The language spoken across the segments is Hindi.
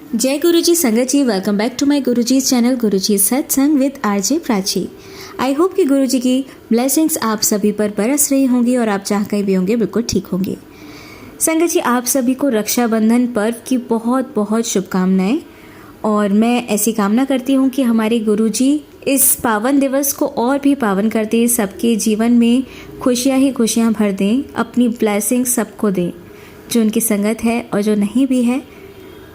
जय गुरुजी संगत जी, welcome back to my Guruji channel Guruji सत्संग with RJ Prachi. I hope कि गुरुजी की ब्लेसिंग्स आप सभी पर बरस रही होंगी और आप जहाँ कहीं भी होंगे बिल्कुल ठीक होंगे। संगत जी, आप सभी को रक्षाबंधन पर्व की बहुत बहुत शुभकामनाएं और मैं ऐसी कामना करती हूँ कि हमारे गुरुजी इस पावन दिवस को और भी पावन कर दें, सबके जीवन में खुशियाँ ही खुशियाँ भर दें, अपनी ब्लेसिंग सबको दें, जो उनकी संगत है और जो नहीं भी है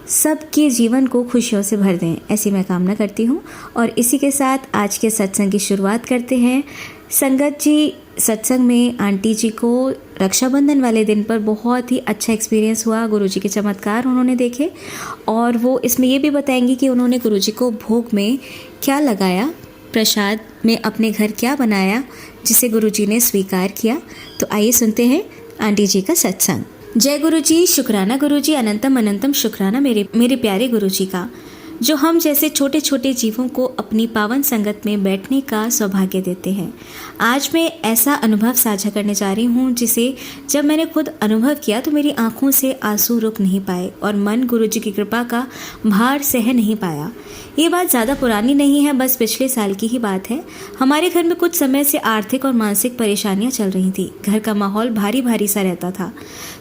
सबके जीवन को खुशियों से भर दें, ऐसी मैं कामना करती हूँ। और इसी के साथ आज के सत्संग की शुरुआत करते हैं। संगत जी, सत्संग में आंटी जी को रक्षाबंधन वाले दिन पर बहुत ही अच्छा एक्सपीरियंस हुआ, गुरुजी के चमत्कार उन्होंने देखे और वो इसमें ये भी बताएंगी कि उन्होंने गुरुजी को भोग में क्या लगाया, प्रसाद में अपने घर क्या बनाया जिसे गुरुजी ने स्वीकार किया। तो आइए सुनते हैं आंटी जी का सत्संग। जय गुरुजी, शुक्राना गुरुजी, अनंतम अनंतम शुक्राना मेरे प्यारे गुरुजी का, जो हम जैसे छोटे छोटे जीवों को अपनी पावन संगत में बैठने का सौभाग्य देते हैं। आज मैं ऐसा अनुभव साझा करने जा रही हूँ जिसे जब मैंने खुद अनुभव किया तो मेरी आंखों से आंसू रुक नहीं पाए और मन गुरुजी की कृपा का भार सह नहीं पाया। ये बात ज़्यादा पुरानी नहीं है, बस पिछले साल की ही बात है। हमारे घर में कुछ समय से आर्थिक और मानसिक परेशानियां चल रही थी। घर का माहौल भारी भारी सा रहता था।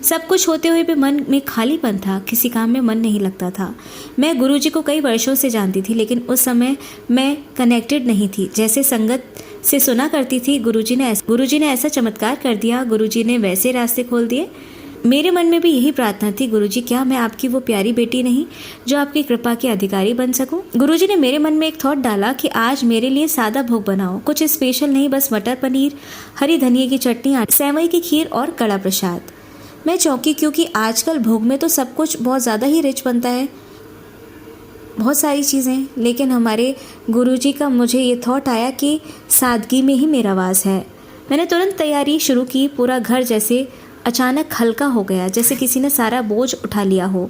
सब कुछ होते हुए भी मन में खालीपन था, किसी काम में मन नहीं लगता था। मैं गुरुजी को कई वर्षों से जानती थी, लेकिन उस समय मैं कनेक्टेड नहीं थी। जैसे संगत से सुना करती थी, गुरुजी ने ऐसा चमत्कार कर दिया, गुरुजी ने वैसे रास्ते खोल दिए। मेरे मन में भी यही प्रार्थना थी, गुरुजी क्या मैं आपकी वो प्यारी बेटी नहीं जो आपकी कृपा के अधिकारी बन सकूं। गुरुजी ने मेरे मन में एक थॉट डाला कि आज मेरे लिए सादा भोग बनाओ, कुछ स्पेशल नहीं, बस मटर पनीर, हरी धनिया की चटनी, सेवई की खीर और कड़ा प्रसाद। मैं चौंकी, क्योंकि आजकल भोग में तो सब कुछ बहुत ज़्यादा ही रिच बनता है, बहुत सारी चीज़ें, लेकिन हमारे गुरुजी का मुझे ये थॉट आया कि सादगी में ही मेरा वास है। मैंने तुरंत तैयारी शुरू की। पूरा घर जैसे अचानक हल्का हो गया, जैसे किसी ने सारा बोझ उठा लिया हो।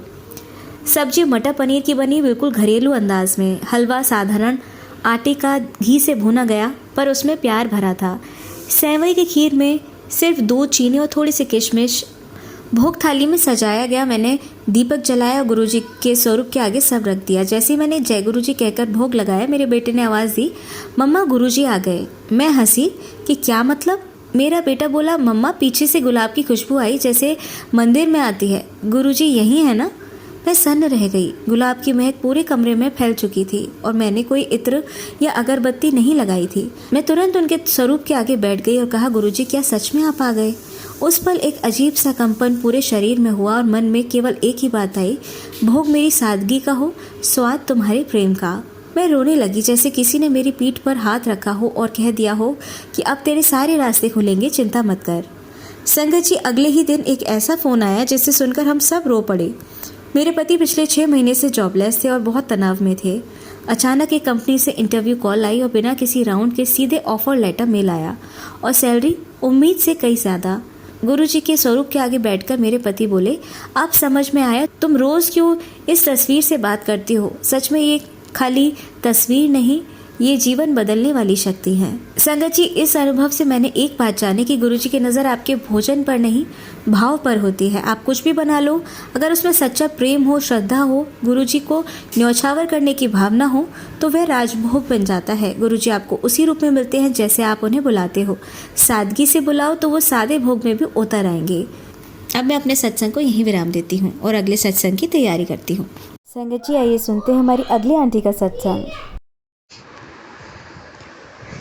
सब्जी मटर पनीर की बनी, बिल्कुल घरेलू अंदाज में। हलवा साधारण आटे का घी से भुना गया, पर उसमें प्यार भरा था। सेवई की खीर में सिर्फ दूध, चीनी और थोड़ी सी किशमिश। भोग थाली में सजाया गया। मैंने दीपक जलाया और गुरुजी के स्वरूप के आगे सब रख दिया। जैसे ही मैंने जय गुरुजी कहकर भोग लगाया, मेरे बेटे ने आवाज़ दी, मम्मा गुरुजी आ गए। मैं हंसी कि क्या मतलब। मेरा बेटा बोला, मम्मा पीछे से गुलाब की खुशबू आई जैसे मंदिर में आती है, गुरुजी यही है ना। मैं सन्न रह गई। गुलाब की महक पूरे कमरे में फैल चुकी थी और मैंने कोई इत्र या अगरबत्ती नहीं लगाई थी। मैं तुरंत उनके स्वरूप के आगे बैठ गई और कहा, गुरुजी क्या सच में आप आ गए। उस पल एक अजीब सा कंपन पूरे शरीर में हुआ और मन में केवल एक ही बात आई, भोग मेरी सादगी का हो, स्वाद तुम्हारे प्रेम का। मैं रोने लगी, जैसे किसी ने मेरी पीठ पर हाथ रखा हो और कह दिया हो कि अब तेरे सारे रास्ते खुलेंगे, चिंता मत कर। संगत जी, अगले ही दिन एक ऐसा फ़ोन आया जिसे सुनकर हम सब रो पड़े। मेरे पति पिछले 6 महीने से जॉबलेस थे और बहुत तनाव में थे। अचानक एक कंपनी से इंटरव्यू कॉल आई और बिना किसी राउंड के सीधे ऑफर लेटर मेल आया और सैलरी उम्मीद से कई ज़्यादा। गुरुजी के स्वरूप के आगे बैठकर मेरे पति बोले, अब समझ में आया तुम रोज़ क्यों इस तस्वीर से बात करती हो। सच में ये खाली तस्वीर नहीं, ये जीवन बदलने वाली शक्ति है। संगत जी, इस अनुभव से मैंने एक बात जानी कि गुरुजी की नज़र आपके भोजन पर नहीं, भाव पर होती है। आप कुछ भी बना लो, अगर उसमें सच्चा प्रेम हो, श्रद्धा हो, गुरुजी को न्यौछावर करने की भावना हो, तो वह राजभोग बन जाता है। गुरुजी आपको उसी रूप में मिलते हैं जैसे आप उन्हें बुलाते हो। सादगी से बुलाओ तो वो सादे भोग में भी उतर आएंगे। अब मैं अपने सत्संग को यहीं विराम देती हूँ और अगले सत्संग की तैयारी करती हूँ। संगत जी, आइए सुनते हैं हमारी अगली आंटी का सत्संग।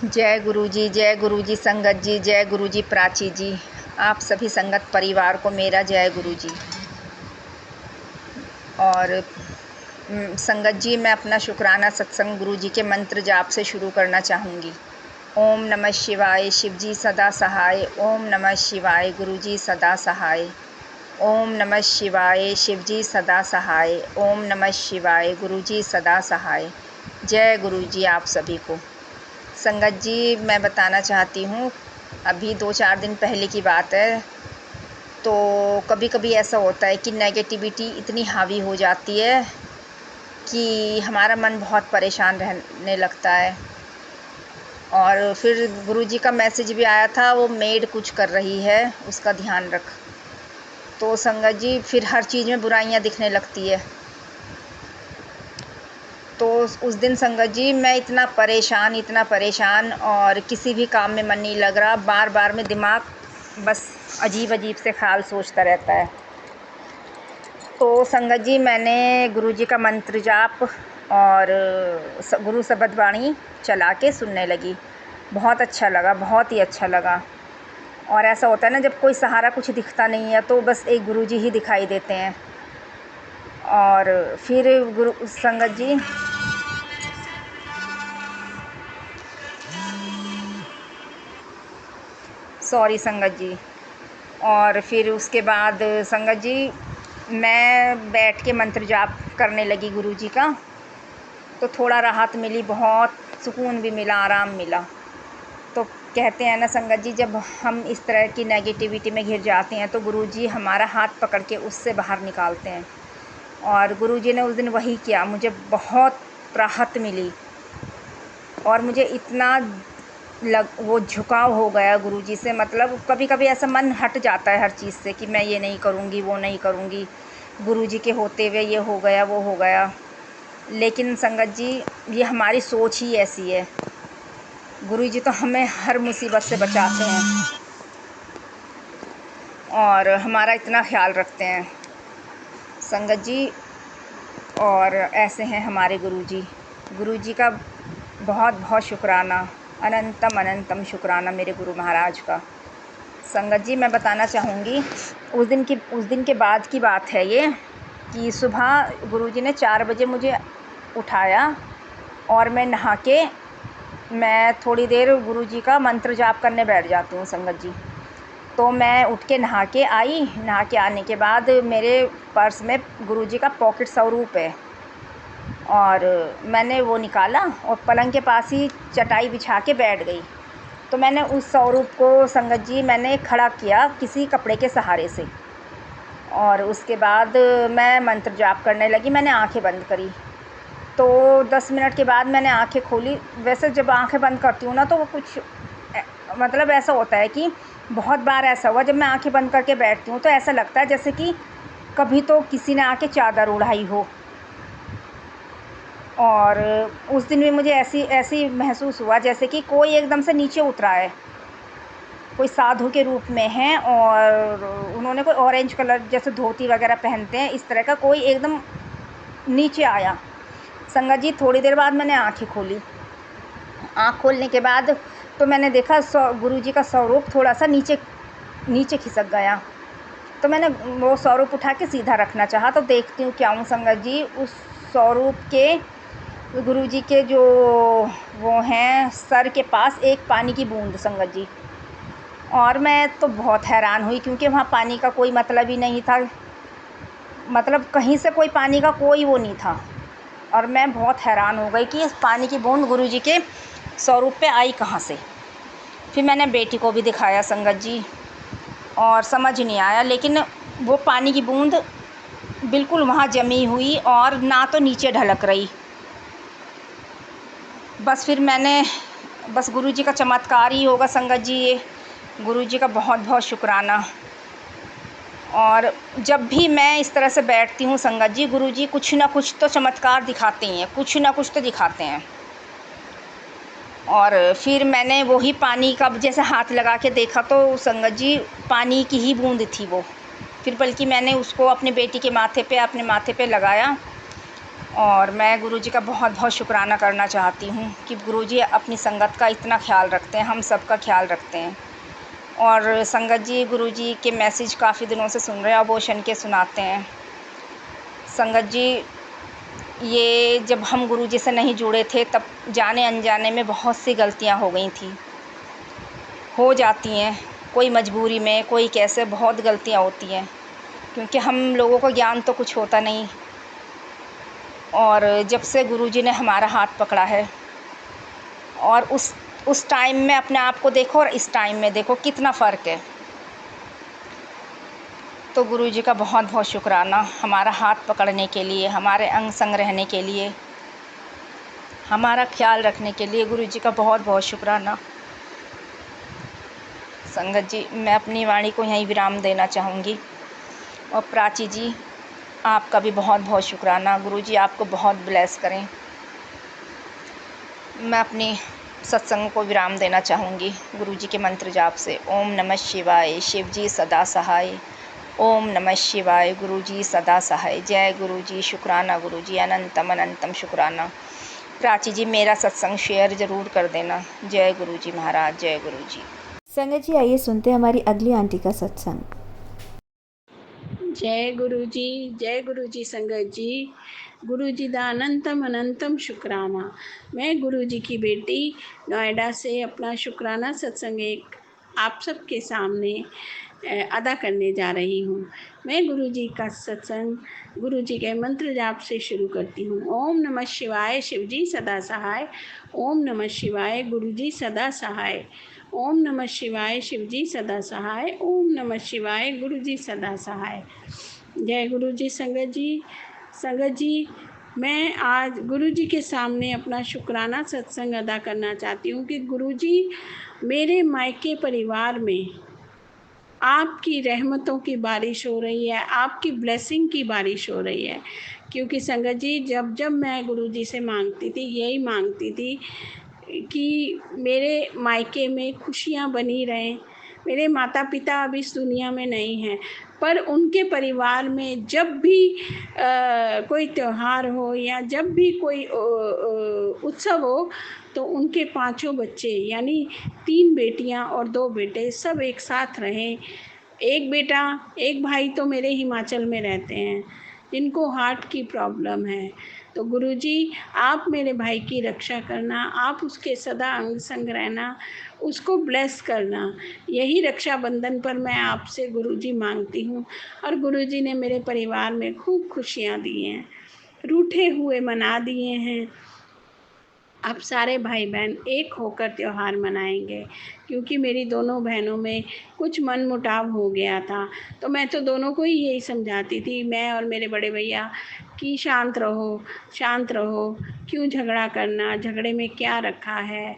जय गुरुजी संगत जी, जय गुरुजी प्राची जी, आप सभी संगत परिवार को मेरा जय गुरुजी। और संगत जी, मैं अपना शुक्राना सत्संग गुरुजी के मंत्र जाप से शुरू करना चाहूँगी। ओम नमः शिवाय, शिवजी सदा सहाय। ओम नमः शिवाय, गुरुजी सदा सहाय। ओम नमः शिवाय, शिवजी सदा सहाय। ओम नमः शिवाय, गुरुजी सदा सहाय। जय गुरुजी आप सभी को। संगत जी, मैं बताना चाहती हूँ, अभी 2-4 दिन पहले की बात है। तो कभी कभी ऐसा होता है कि नेगेटिविटी इतनी हावी हो जाती है कि हमारा मन बहुत परेशान रहने लगता है। और फिर गुरुजी का मैसेज भी आया था, वो मेड कुछ कर रही है, उसका ध्यान रख। तो संगत जी, फिर हर चीज़ में बुराइयाँ दिखने लगती है। उस दिन संगत जी मैं इतना परेशान और किसी भी काम में मन नहीं लग रहा, बार-बार में दिमाग बस अजीब-अजीब से ख़्याल सोचता रहता है। तो संगत जी मैंने गुरुजी का मंत्र जाप और गुरु शब्द वाणी चला के सुनने लगी। बहुत अच्छा लगा, बहुत ही अच्छा लगा। और ऐसा होता है ना, जब कोई सहारा कुछ दिखता नहीं है तो बस एक गुरुजी ही दिखाई देते हैं। और फिर गुरु संगत जी सॉरी संगत जी। और फिर उसके बाद संगत जी मैं बैठ के मंत्र जाप करने लगी गुरुजी का, तो थोड़ा राहत मिली, बहुत सुकून भी मिला, आराम मिला। तो कहते हैं ना संगत जी, जब हम इस तरह की नेगेटिविटी में घिर जाते हैं तो गुरुजी हमारा हाथ पकड़ के उससे बाहर निकालते हैं। और गुरुजी ने उस दिन वही किया, मुझे बहुत राहत मिली और मुझे इतना वो झुकाव हो गया गुरुजी से। मतलब कभी-कभी ऐसा मन हट जाता है हर चीज़ से कि मैं ये नहीं करूँगी, वो नहीं करूँगी, गुरुजी के होते हुए ये हो गया, वो हो गया। लेकिन संगत जी ये हमारी सोच ही ऐसी है। गुरुजी तो हमें हर मुसीबत से बचाते हैं और हमारा इतना ख़्याल रखते हैं संगत जी। और ऐसे हैं हमारे गुरुजी। गुरुजी का बहुत बहुत शुक्राना, अनंतम अनंतम शुक्राना मेरे गुरु महाराज का। संगत जी मैं बताना चाहूँगी, उस दिन के बाद की बात है ये, कि सुबह गुरुजी ने 4 बजे मुझे उठाया और मैं नहा के मैं थोड़ी देर गुरुजी का मंत्र जाप करने बैठ जाती हूँ संगत जी। तो मैं उठ के नहा के आई, नहा के आने के बाद मेरे पर्स में गुरुजी का पॉकेट स्वरूप है और मैंने वो निकाला और पलंग के पास ही चटाई बिछा के बैठ गई। तो मैंने उस स्वरूप को संगत जी मैंने खड़ा किया किसी कपड़े के सहारे से और उसके बाद मैं मंत्र जाप करने लगी। मैंने आंखें बंद करी तो 10 मिनट के बाद मैंने आंखें खोली। वैसे जब आंखें बंद करती हूँ ना तो वो कुछ मतलब ऐसा होता है कि बहुत बार ऐसा हुआ, जब मैं आंखें बंद करके बैठती हूँ तो ऐसा लगता है जैसे कि कभी तो किसी ने आके चादर उड़ाई हो। और उस दिन भी मुझे ऐसी महसूस हुआ जैसे कि कोई एकदम से नीचे उतरा है, कोई साधु के रूप में है और उन्होंने कोई ऑरेंज कलर जैसे धोती वगैरह पहनते हैं, इस तरह का कोई एकदम नीचे आया। संगत जी थोड़ी देर बाद मैंने आंखें खोली। आँख खोलने के बाद तो मैंने देखा गुरुजी का स्वरूप थोड़ा सा नीचे खिसक गया। तो मैंने वो स्वरूप उठा के सीधा रखना चाहा, तो देखती हूँ क्या हूँ संगत जी, उस स्वरूप के गुरुजी के जो वो हैं सर के पास एक पानी की बूंद संगत जी। और मैं तो बहुत हैरान हुई क्योंकि वहाँ पानी का कोई मतलब ही नहीं था, मतलब कहीं से कोई पानी का कोई वो नहीं था। और मैं बहुत हैरान हो गई कि इस पानी की बूंद गुरुजी के स्वरूप पे आई कहाँ से। फिर मैंने बेटी को भी दिखाया संगत जी और समझ नहीं आया, लेकिन वो पानी की बूंद बिल्कुल वहाँ जमी हुई और ना तो नीचे ढलक रही। बस फिर मैंने बस गुरुजी का चमत्कार ही होगा संगत जी ये, गुरुजी का बहुत बहुत शुक्राना। और जब भी मैं इस तरह से बैठती हूँ संगत जी, गुरुजी कुछ ना कुछ तो चमत्कार दिखाते ही हैं, कुछ ना कुछ तो दिखाते हैं। और फिर मैंने वही पानी का जैसे हाथ लगा के देखा तो संगत जी पानी की ही बूंद थी वो। फिर बल्कि मैंने उसको अपनी बेटी के अपने माथे पे लगाया और मैं गुरुजी का बहुत बहुत शुक्राना करना चाहती हूँ कि गुरुजी अपनी संगत का इतना ख़्याल रखते हैं, हम सब का ख़्याल रखते हैं। और संगत जी गुरुजी के मैसेज काफ़ी दिनों से सुन रहे हैं, अबोशन के सुनाते हैं संगत जी। ये जब हम गुरुजी से नहीं जुड़े थे तब जाने अनजाने में बहुत सी गलतियां हो गई थी, हो जाती हैं, कोई मजबूरी में, कोई कैसे, बहुत गलतियां होती हैं क्योंकि हम लोगों को ज्ञान तो कुछ होता नहीं। और जब से गुरुजी ने हमारा हाथ पकड़ा है और उस टाइम में अपने आप को देखो और इस टाइम में देखो कितना फ़र्क है। तो गुरुजी का बहुत बहुत शुक्राना हमारा हाथ पकड़ने के लिए, हमारे अंग संग रहने के लिए, हमारा ख्याल रखने के लिए गुरुजी का बहुत बहुत शुक्राना। संगत जी मैं अपनी वाणी को यहीं विराम देना चाहूँगी। और प्राची जी आपका भी बहुत बहुत शुक्राना, गुरुजी आपको बहुत ब्लेस करें। मैं अपनी सत्संग को विराम देना चाहूँगी गुरु जी के मंत्र जाप से। ओम नमः शिवाय, शिव जी सदा सहाय। ओम नमः शिवाय, गुरु जी सदा सहाय। जय गुरु जी, शुक्राना गुरु जी, अनंतम अनंतम शुक्राना। प्राची जी मेरा सत्संग शेयर ज़रूर कर देना। जय गुरु जी महाराज, जय गुरु जी। संगत जी, आइए सुनते हैं हमारी अगली आंटी का सत्संग। जय गुरु जी, जय गुरु जी। संगत जी, गुरु जी दा अनंतम अनंतम शुक्राना। मैं गुरु जी की बेटी नोएडा से अपना शुक्राना सत्संग एक आप सबके सामने अदा करने जा रही हूँ। मैं गुरु जी का सत्संग गुरु जी के मंत्र जाप से शुरू करती हूँ। ओम नमः शिवाय, शिव जी सदा सहाय। ओम नमः शिवाय, गुरु जी सदा सहाय। ओम नमः शिवाय, शिव जी सदा सहाय। ओम नमः शिवाय, गुरु जी सदा सहाय। जय गुरु जी। संगत जी, मैं आज गुरु जी के सामने अपना शुक्राना सत्संग अदा करना चाहती हूँ कि गुरु जी मेरे मायके परिवार में आपकी रहमतों की बारिश हो रही है, आपकी ब्लेसिंग की बारिश हो रही है। क्योंकि संगत जी, जब जब मैं गुरु जी से मांगती थी, यही मांगती थी कि मेरे मायके में खुशियाँ बनी रहें। मेरे माता पिता अब इस दुनिया में नहीं हैं, पर उनके परिवार में जब भी कोई त्योहार हो या जब भी कोई उत्सव हो, तो उनके पांचों बच्चे यानी 3 बेटियां और 2 बेटे सब एक साथ रहें। एक भाई तो मेरे हिमाचल में रहते हैं, जिनको हार्ट की प्रॉब्लम है। तो गुरुजी, आप मेरे भाई की रक्षा करना, आप उसके सदा अंग संग रहना, उसको ब्लेस करना। यही रक्षाबंधन पर मैं आपसे गुरुजी मांगती हूँ। और गुरुजी ने मेरे परिवार में खूब खुशियाँ दी हैं, रूठे हुए मना दिए हैं। अब सारे भाई बहन एक होकर त्योहार मनाएंगे, क्योंकि मेरी दोनों बहनों में कुछ मनमुटाव हो गया था। तो मैं तो दोनों को ही यही समझाती थी, मैं और मेरे बड़े भैया, कि शांत रहो, शांत रहो, क्यों झगड़ा करना, झगड़े में क्या रखा है।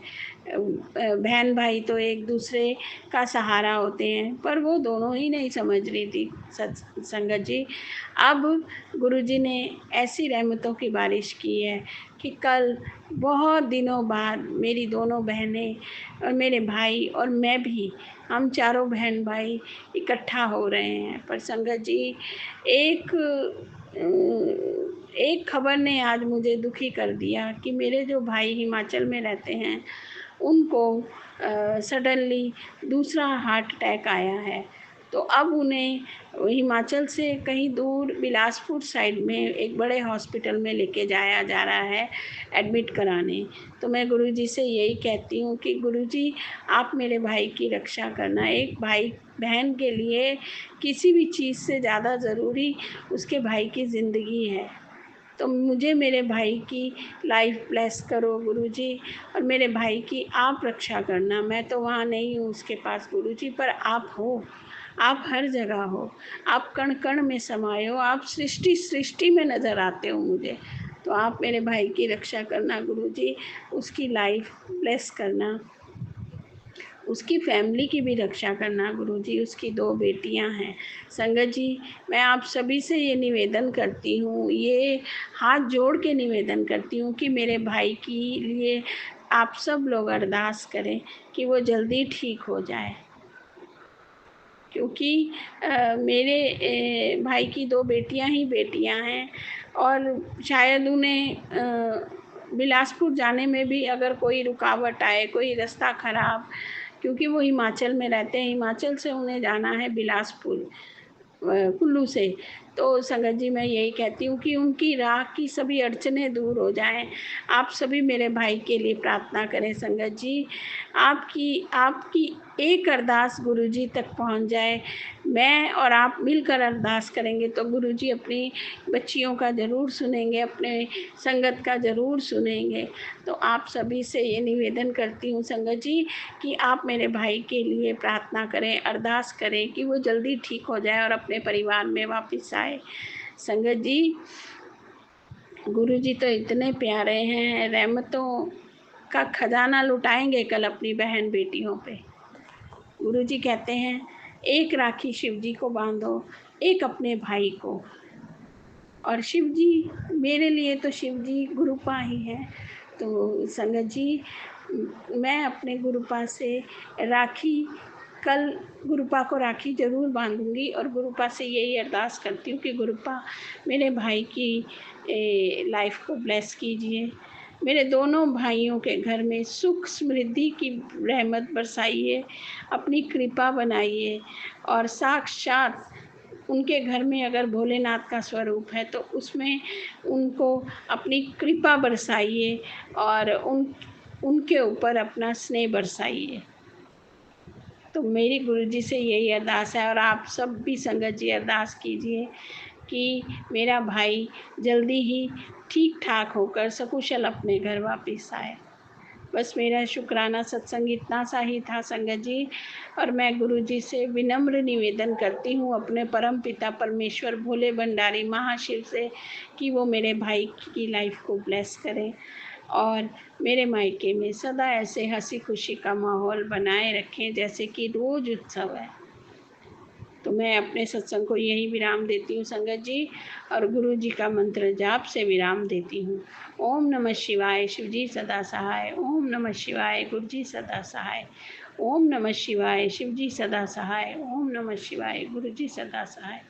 बहन भाई तो एक दूसरे का सहारा होते हैं, पर वो दोनों ही नहीं समझ रही थी संगत जी। अब गुरुजी ने ऐसी रहमतों की बारिश की है कि कल बहुत दिनों बाद मेरी दोनों बहनें और मेरे भाई और मैं भी, हम चारों बहन भाई इकट्ठा हो रहे हैं। पर संगत जी, एक खबर ने आज मुझे दुखी कर दिया कि मेरे जो भाई हिमाचल में रहते हैं, उनको सडनली दूसरा हार्ट अटैक आया है। तो अब उन्हें हिमाचल से कहीं दूर बिलासपुर साइड में एक बड़े हॉस्पिटल में लेके जाया जा रहा है एडमिट कराने। तो मैं गुरुजी से यही कहती हूँ कि गुरुजी, आप मेरे भाई की रक्षा करना। एक भाई बहन के लिए किसी भी चीज़ से ज़्यादा ज़रूरी उसके भाई की ज़िंदगी है। तो मुझे मेरे भाई की लाइफ ब्लेस करो गुरुजी, और मेरे भाई की आप रक्षा करना। मैं तो वहाँ नहीं हूँ उसके पास गुरुजी, पर आप हो, आप हर जगह हो, आप कण कण में समाये हो, आप सृष्टि में नज़र आते हो मुझे। तो आप मेरे भाई की रक्षा करना गुरुजी, उसकी लाइफ ब्लेस करना, उसकी फैमिली की भी रक्षा करना गुरुजी। उसकी 2 बेटियां हैं। संगत जी, मैं आप सभी से ये निवेदन करती हूँ, ये हाथ जोड़ के निवेदन करती हूँ कि मेरे भाई के लिए आप सब लोग अरदास करें कि वो जल्दी ठीक हो जाए। क्योंकि मेरे भाई की 2 बेटियां ही बेटियां हैं, और शायद उन्हें बिलासपुर जाने में भी अगर कोई रुकावट आए, कोई रास्ता ख़राब, क्योंकि वो हिमाचल में रहते हैं, हिमाचल से उन्हें जाना है बिलासपुर कुल्लू से। तो संगत जी, मैं यही कहती हूँ कि उनकी राह की सभी अड़चनें दूर हो जाएं। आप सभी मेरे भाई के लिए प्रार्थना करें संगत जी। आपकी एक अरदास गुरुजी तक पहुँच जाए। मैं और आप मिलकर अरदास करेंगे तो गुरुजी अपनी बच्चियों का ज़रूर सुनेंगे, अपने संगत का ज़रूर सुनेंगे। तो आप सभी से ये निवेदन करती हूँ संगत जी कि आप मेरे भाई के लिए प्रार्थना करें, अरदास करें कि वो जल्दी ठीक हो जाए और अपने परिवार में वापस आए। संगत जी, गुरुजी तो इतने प्यारे हैं, रहमतों का खजाना लुटाएंगे कल अपनी बहन बेटियों पे। गुरुजी कहते हैं, एक राखी शिव जी को बांधो, एक अपने भाई को। और शिव जी, मेरे लिए तो शिव जी गुरुपा ही है। तो संगत जी, मैं अपने गुरुपा से राखी, कल गुरुपा को राखी ज़रूर बांधूंगी और गुरुपा से यही अरदास करती हूँ कि गुरुपा मेरे भाई की लाइफ को ब्लेस कीजिए, मेरे दोनों भाइयों के घर में सुख समृद्धि की रहमत बरसाइए, अपनी कृपा बनाइए और साक्षात उनके घर में अगर भोलेनाथ का स्वरूप है तो उसमें उनको अपनी कृपा बरसाइए और उनके ऊपर अपना स्नेह बरसाइए। तो मेरी गुरुजी से यही अरदास है और आप सब भी संगत जी अरदास कीजिए कि मेरा भाई जल्दी ही ठीक ठाक होकर सकुशल अपने घर वापस आए। बस मेरा शुक्राना सत्संग इतना सा ही था संगत जी, और मैं गुरुजी से विनम्र निवेदन करती हूँ अपने परम पिता परमेश्वर भोले भंडारी महाशिव से कि वो मेरे भाई की लाइफ को ब्लेस करें और मेरे मायके में सदा ऐसे हंसी खुशी का माहौल बनाए रखें जैसे कि रोज उत्सव है। तो मैं अपने सत्संग को यही विराम देती हूँ संगत जी, और गुरु जी का मंत्र जाप से विराम देती हूँ। ओम नमः शिवाय, शिव जी सदा सहाय। ओम नमः शिवाय, गुरु जी सदा सहाय। ओम नमः शिवाय, शिव जी सदा सहाय। ओम नमः शिवाय, गुरु जी सदा सहाय।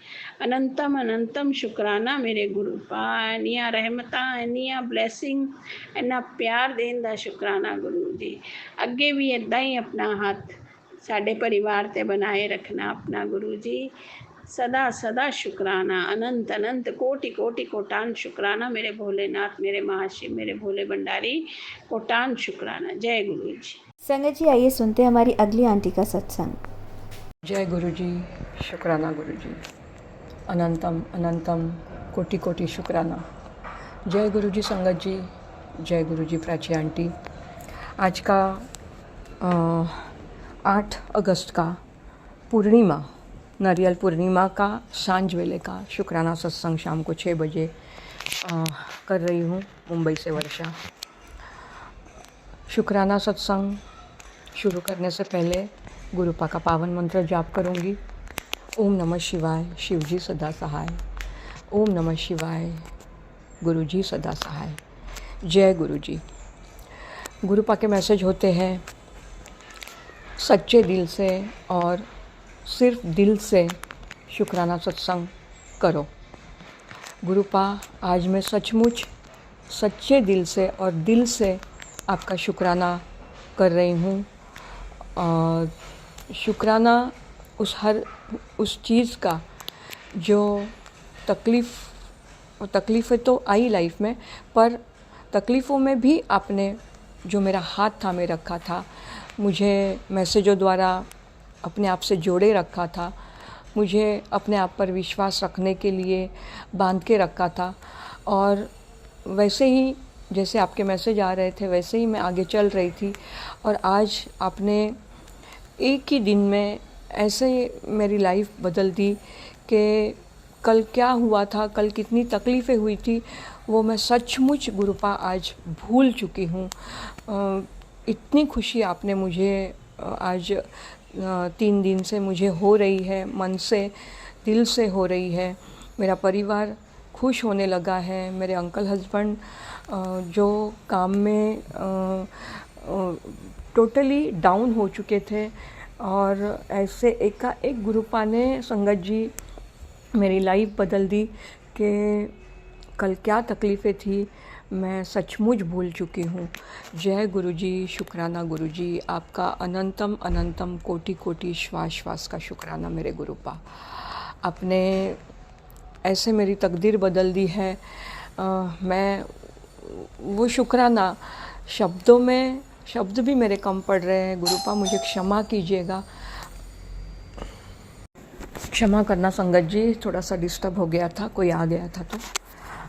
अनंतम अनंतम शुक्राना मेरे गुरु पा, इनिया रहमता, इनिया ब्लैसिंग, इन्ना प्यार देन दा शुक्राना गुरु जी। अगे भी इदां ही अपना हाथ साडे परिवार ते बनाए रखना अपना गुरु जी। सदा सदा शुक्राना, अनंत अनंत कोटि कोटि कोटान शुक्राना मेरे भोलेनाथ, मेरे महाशिव, मेरे भोले भंडारी, कोटान शुक्राना। जय गुरु जी। संगत जी आइए सुनते हैं हमारी अगली आंटी का सत्संग। जय गुरु जी, शुक्राना गुरु जी, अनंतम अनंतम कोटि कोटि शुक्राना। जय गुरु जी संगत जी, जय गुरु जी प्राची आंटी। आज का 8 अगस्त का पूर्णिमा, नारियल पूर्णिमा का सांझ वेले का शुक्राना सत्संग शाम को 6 बजे कर रही हूँ, मुंबई से वर्षा। शुक्राना सत्संग शुरू करने से पहले गुरुपा का पावन मंत्र जाप करूँगी। ओम नमः शिवाय, शिव जी सदा सहाय। ओम नमः शिवाय, गुरु जी सदा सहाय। जय गुरु जी। गुरुपा के मैसेज होते हैं सच्चे दिल से और सिर्फ दिल से शुक्राना सत्संग करो। गुरुपा, आज मैं सचमुच सच्चे दिल से और दिल से आपका शुक्राना कर रही हूँ। और शुक्राना उस चीज़ का जो तकलीफ़ें तो आई लाइफ में, पर तकलीफ़ों में भी आपने जो मेरा हाथ थामे रखा था, मुझे मैसेजों द्वारा अपने आप से जोड़े रखा था, मुझे अपने आप पर विश्वास रखने के लिए बांध के रखा था। और वैसे ही जैसे आपके मैसेज आ रहे थे वैसे ही मैं आगे चल रही थी। और आज आपने एक ही दिन में ऐसे मेरी लाइफ बदल दी कि कल क्या हुआ था, कल कितनी तकलीफ़ें हुई थी, वो मैं सचमुच गुरुपा आज भूल चुकी हूँ। इतनी खुशी आपने मुझे आज 3 दिन से मुझे हो रही है, मन से दिल से हो रही है। मेरा परिवार खुश होने लगा है। मेरे अंकल हस्बैंड जो काम में टोटली डाउन हो चुके थे, और ऐसे एक गुरुपा ने संगत जी मेरी लाइफ बदल दी कि कल क्या तकलीफ़ें थी मैं सचमुच भूल चुकी हूँ। जय गुरु जी, शुक्राना गुरु जी, आपका अनंतम अनंतम कोटि कोटि श्वास श्वास का शुक्राना मेरे गुरुपा। आपने ऐसे मेरी तकदीर बदल दी है। मैं वो शुक्राना शब्द भी मेरे कम पड़ रहे हैं। गुरुपा मुझे क्षमा कीजिएगा, क्षमा करना संगत जी, थोड़ा सा डिस्टर्ब हो गया था, कोई आ गया था तो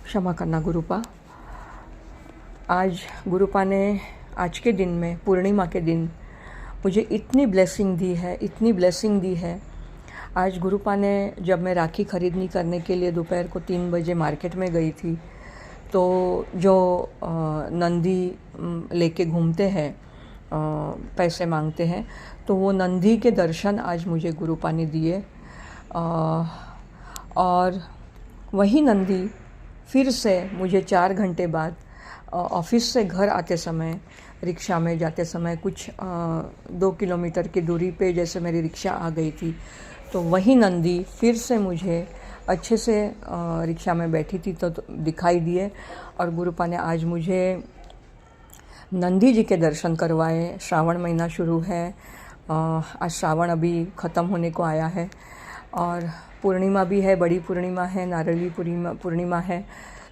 क्षमा करना गुरुपा। आज गुरुपा ने आज के दिन में, पूर्णिमा के दिन, मुझे इतनी ब्लेसिंग दी है। आज गुरुपा ने, जब मैं राखी ख़रीदनी करने के लिए दोपहर को 3 बजे मार्केट में गई थी, तो जो नंदी लेके घूमते हैं, पैसे मांगते हैं, तो वो नंदी के दर्शन आज मुझे गुरुपा ने दिए। और वही नंदी फिर से मुझे 4 घंटे बाद ऑफिस से घर आते समय रिक्शा में जाते समय कुछ 2 किलोमीटर की दूरी पे जैसे मेरी रिक्शा आ गई थी, तो वही नंदी फिर से मुझे अच्छे से रिक्शा में बैठी थी तो दिखाई दिए। और गुरुपा ने आज मुझे नंदी जी के दर्शन करवाए। श्रावण महीना शुरू है, आज श्रावण अभी ख़त्म होने को आया है और पूर्णिमा भी है, बड़ी पूर्णिमा है, नारियली पूर्णिमा है।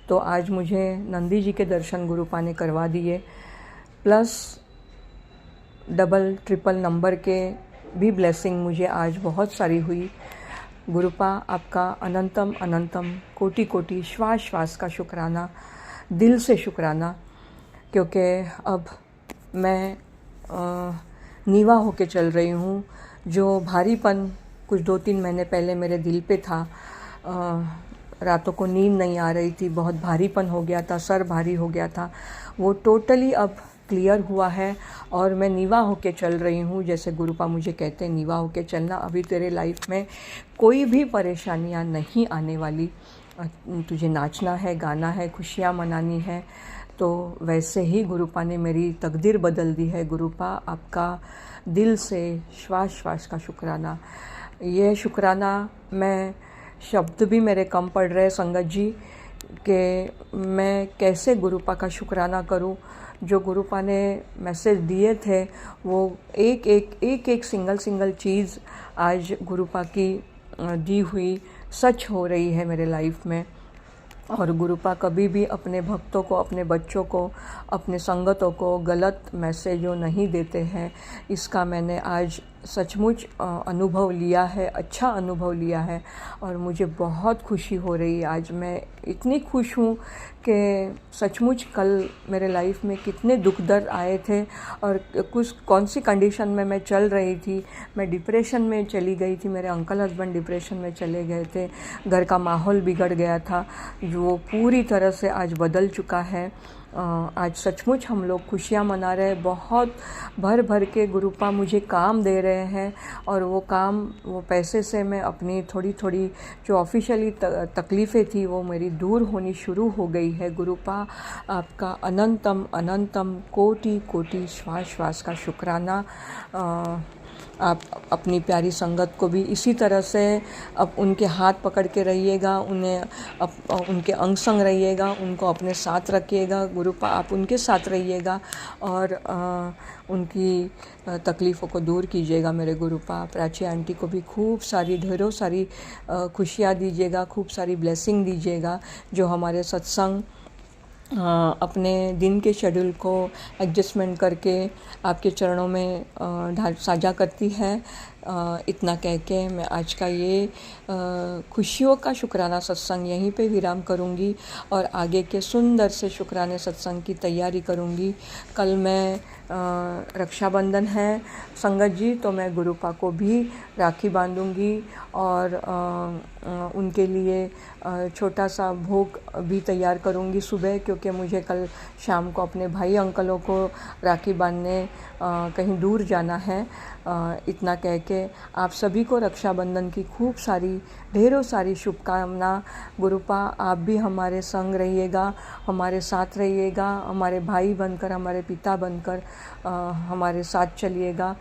तो आज मुझे नंदी जी के दर्शन गुरुपा ने करवा दिए, प्लस डबल ट्रिपल नंबर के भी ब्लेसिंग मुझे आज बहुत सारी हुई। गुरुपा आपका अनंतम अनंतम कोटि कोटि श्वास श्वास का शुक्राना, दिल से शुक्राना, क्योंकि अब मैं नीवा होके चल रही हूँ। जो भारीपन कुछ 2-3 महीने पहले मेरे दिल पे था, रातों को नींद नहीं आ रही थी, बहुत भारीपन हो गया था, सर भारी हो गया था, वो टोटली अब क्लियर हुआ है और मैं नीवा होके चल रही हूँ। जैसे गुरुपा मुझे कहते हैं नीवा होके चलना, अभी तेरे लाइफ में कोई भी परेशानियाँ नहीं आने वाली, तुझे नाचना है, गाना है, खुशियाँ मनानी है। तो वैसे ही गुरुपा ने मेरी तकदीर बदल दी है। गुरुपा आपका दिल से श्वास श्वास का शुक्राना। ये शुक्राना मैं शब्द भी मेरे कम पड़ रहे संगत जी कि मैं कैसे गुरुपा का शुक्राना करूं। जो गुरुपा ने मैसेज दिए थे वो एक सिंगल चीज़ आज गुरुपा की दी हुई सच हो रही है मेरे लाइफ में। और गुरुपा कभी भी अपने भक्तों को, अपने बच्चों को, अपने संगतों को गलत मैसेज जो नहीं देते हैं, इसका मैंने आज सचमुच अनुभव लिया है, अच्छा अनुभव लिया है और मुझे बहुत खुशी हो रही है। आज मैं इतनी खुश हूँ कि सचमुच कल मेरे लाइफ में कितने दुख दर्द आए थे और कौन सी कंडीशन में मैं चल रही थी। मैं डिप्रेशन में चली गई थी, मेरे अंकल हस्बैंड डिप्रेशन में चले गए थे, घर का माहौल बिगड़ गया था, जो पूरी तरह से आज बदल चुका है। आज सचमुच हम लोग खुशियाँ मना रहे हैं, बहुत भर भर के गुरुपा मुझे काम दे रहे हैं और वो काम, वो पैसे से मैं अपनी थोड़ी थोड़ी जो ऑफिशियली तकलीफ़ें थी वो मेरी दूर होनी शुरू हो गई है। गुरुपा आपका अनंतम अनंतम कोटि कोटि श्वास श्वास का शुक्राना। आप अपनी प्यारी संगत को भी इसी तरह से अब उनके हाथ पकड़ के रहिएगा, उनके अंग संग रहिएगा, उनको अपने साथ रखिएगा। गुरुपा आप उनके साथ रहिएगा और उनकी तकलीफ़ों को दूर कीजिएगा। मेरे गुरुपा प्राची आंटी को भी खूब सारी, ढेरों सारी खुशियाँ दीजिएगा, खूब सारी ब्लेसिंग दीजिएगा। जो हमारे सत्संग अपने दिन के शेड्यूल को एडजस्टमेंट करके आपके चरणों में साझा करती है। इतना कह के मैं आज का ये खुशियों का शुक्राना सत्संग यहीं पे विराम करूँगी और आगे के सुंदर से शुक्राने सत्संग की तैयारी करूँगी। कल मैं रक्षाबंधन है संगत जी, तो मैं गुरुपा को भी राखी बांधूंगी और उनके लिए छोटा सा भोग भी तैयार करूंगी सुबह, क्योंकि मुझे कल शाम को अपने भाई अंकलों को राखी बांधने कहीं दूर जाना है। इतना कह के आप सभी को रक्षाबंधन की खूब सारी, ढेरों सारी शुभकामना। गुरुपा आप भी हमारे संग रहिएगा, हमारे साथ रहिएगा, हमारे भाई बनकर, हमारे पिता बनकर हमारे साथ चलिएगा।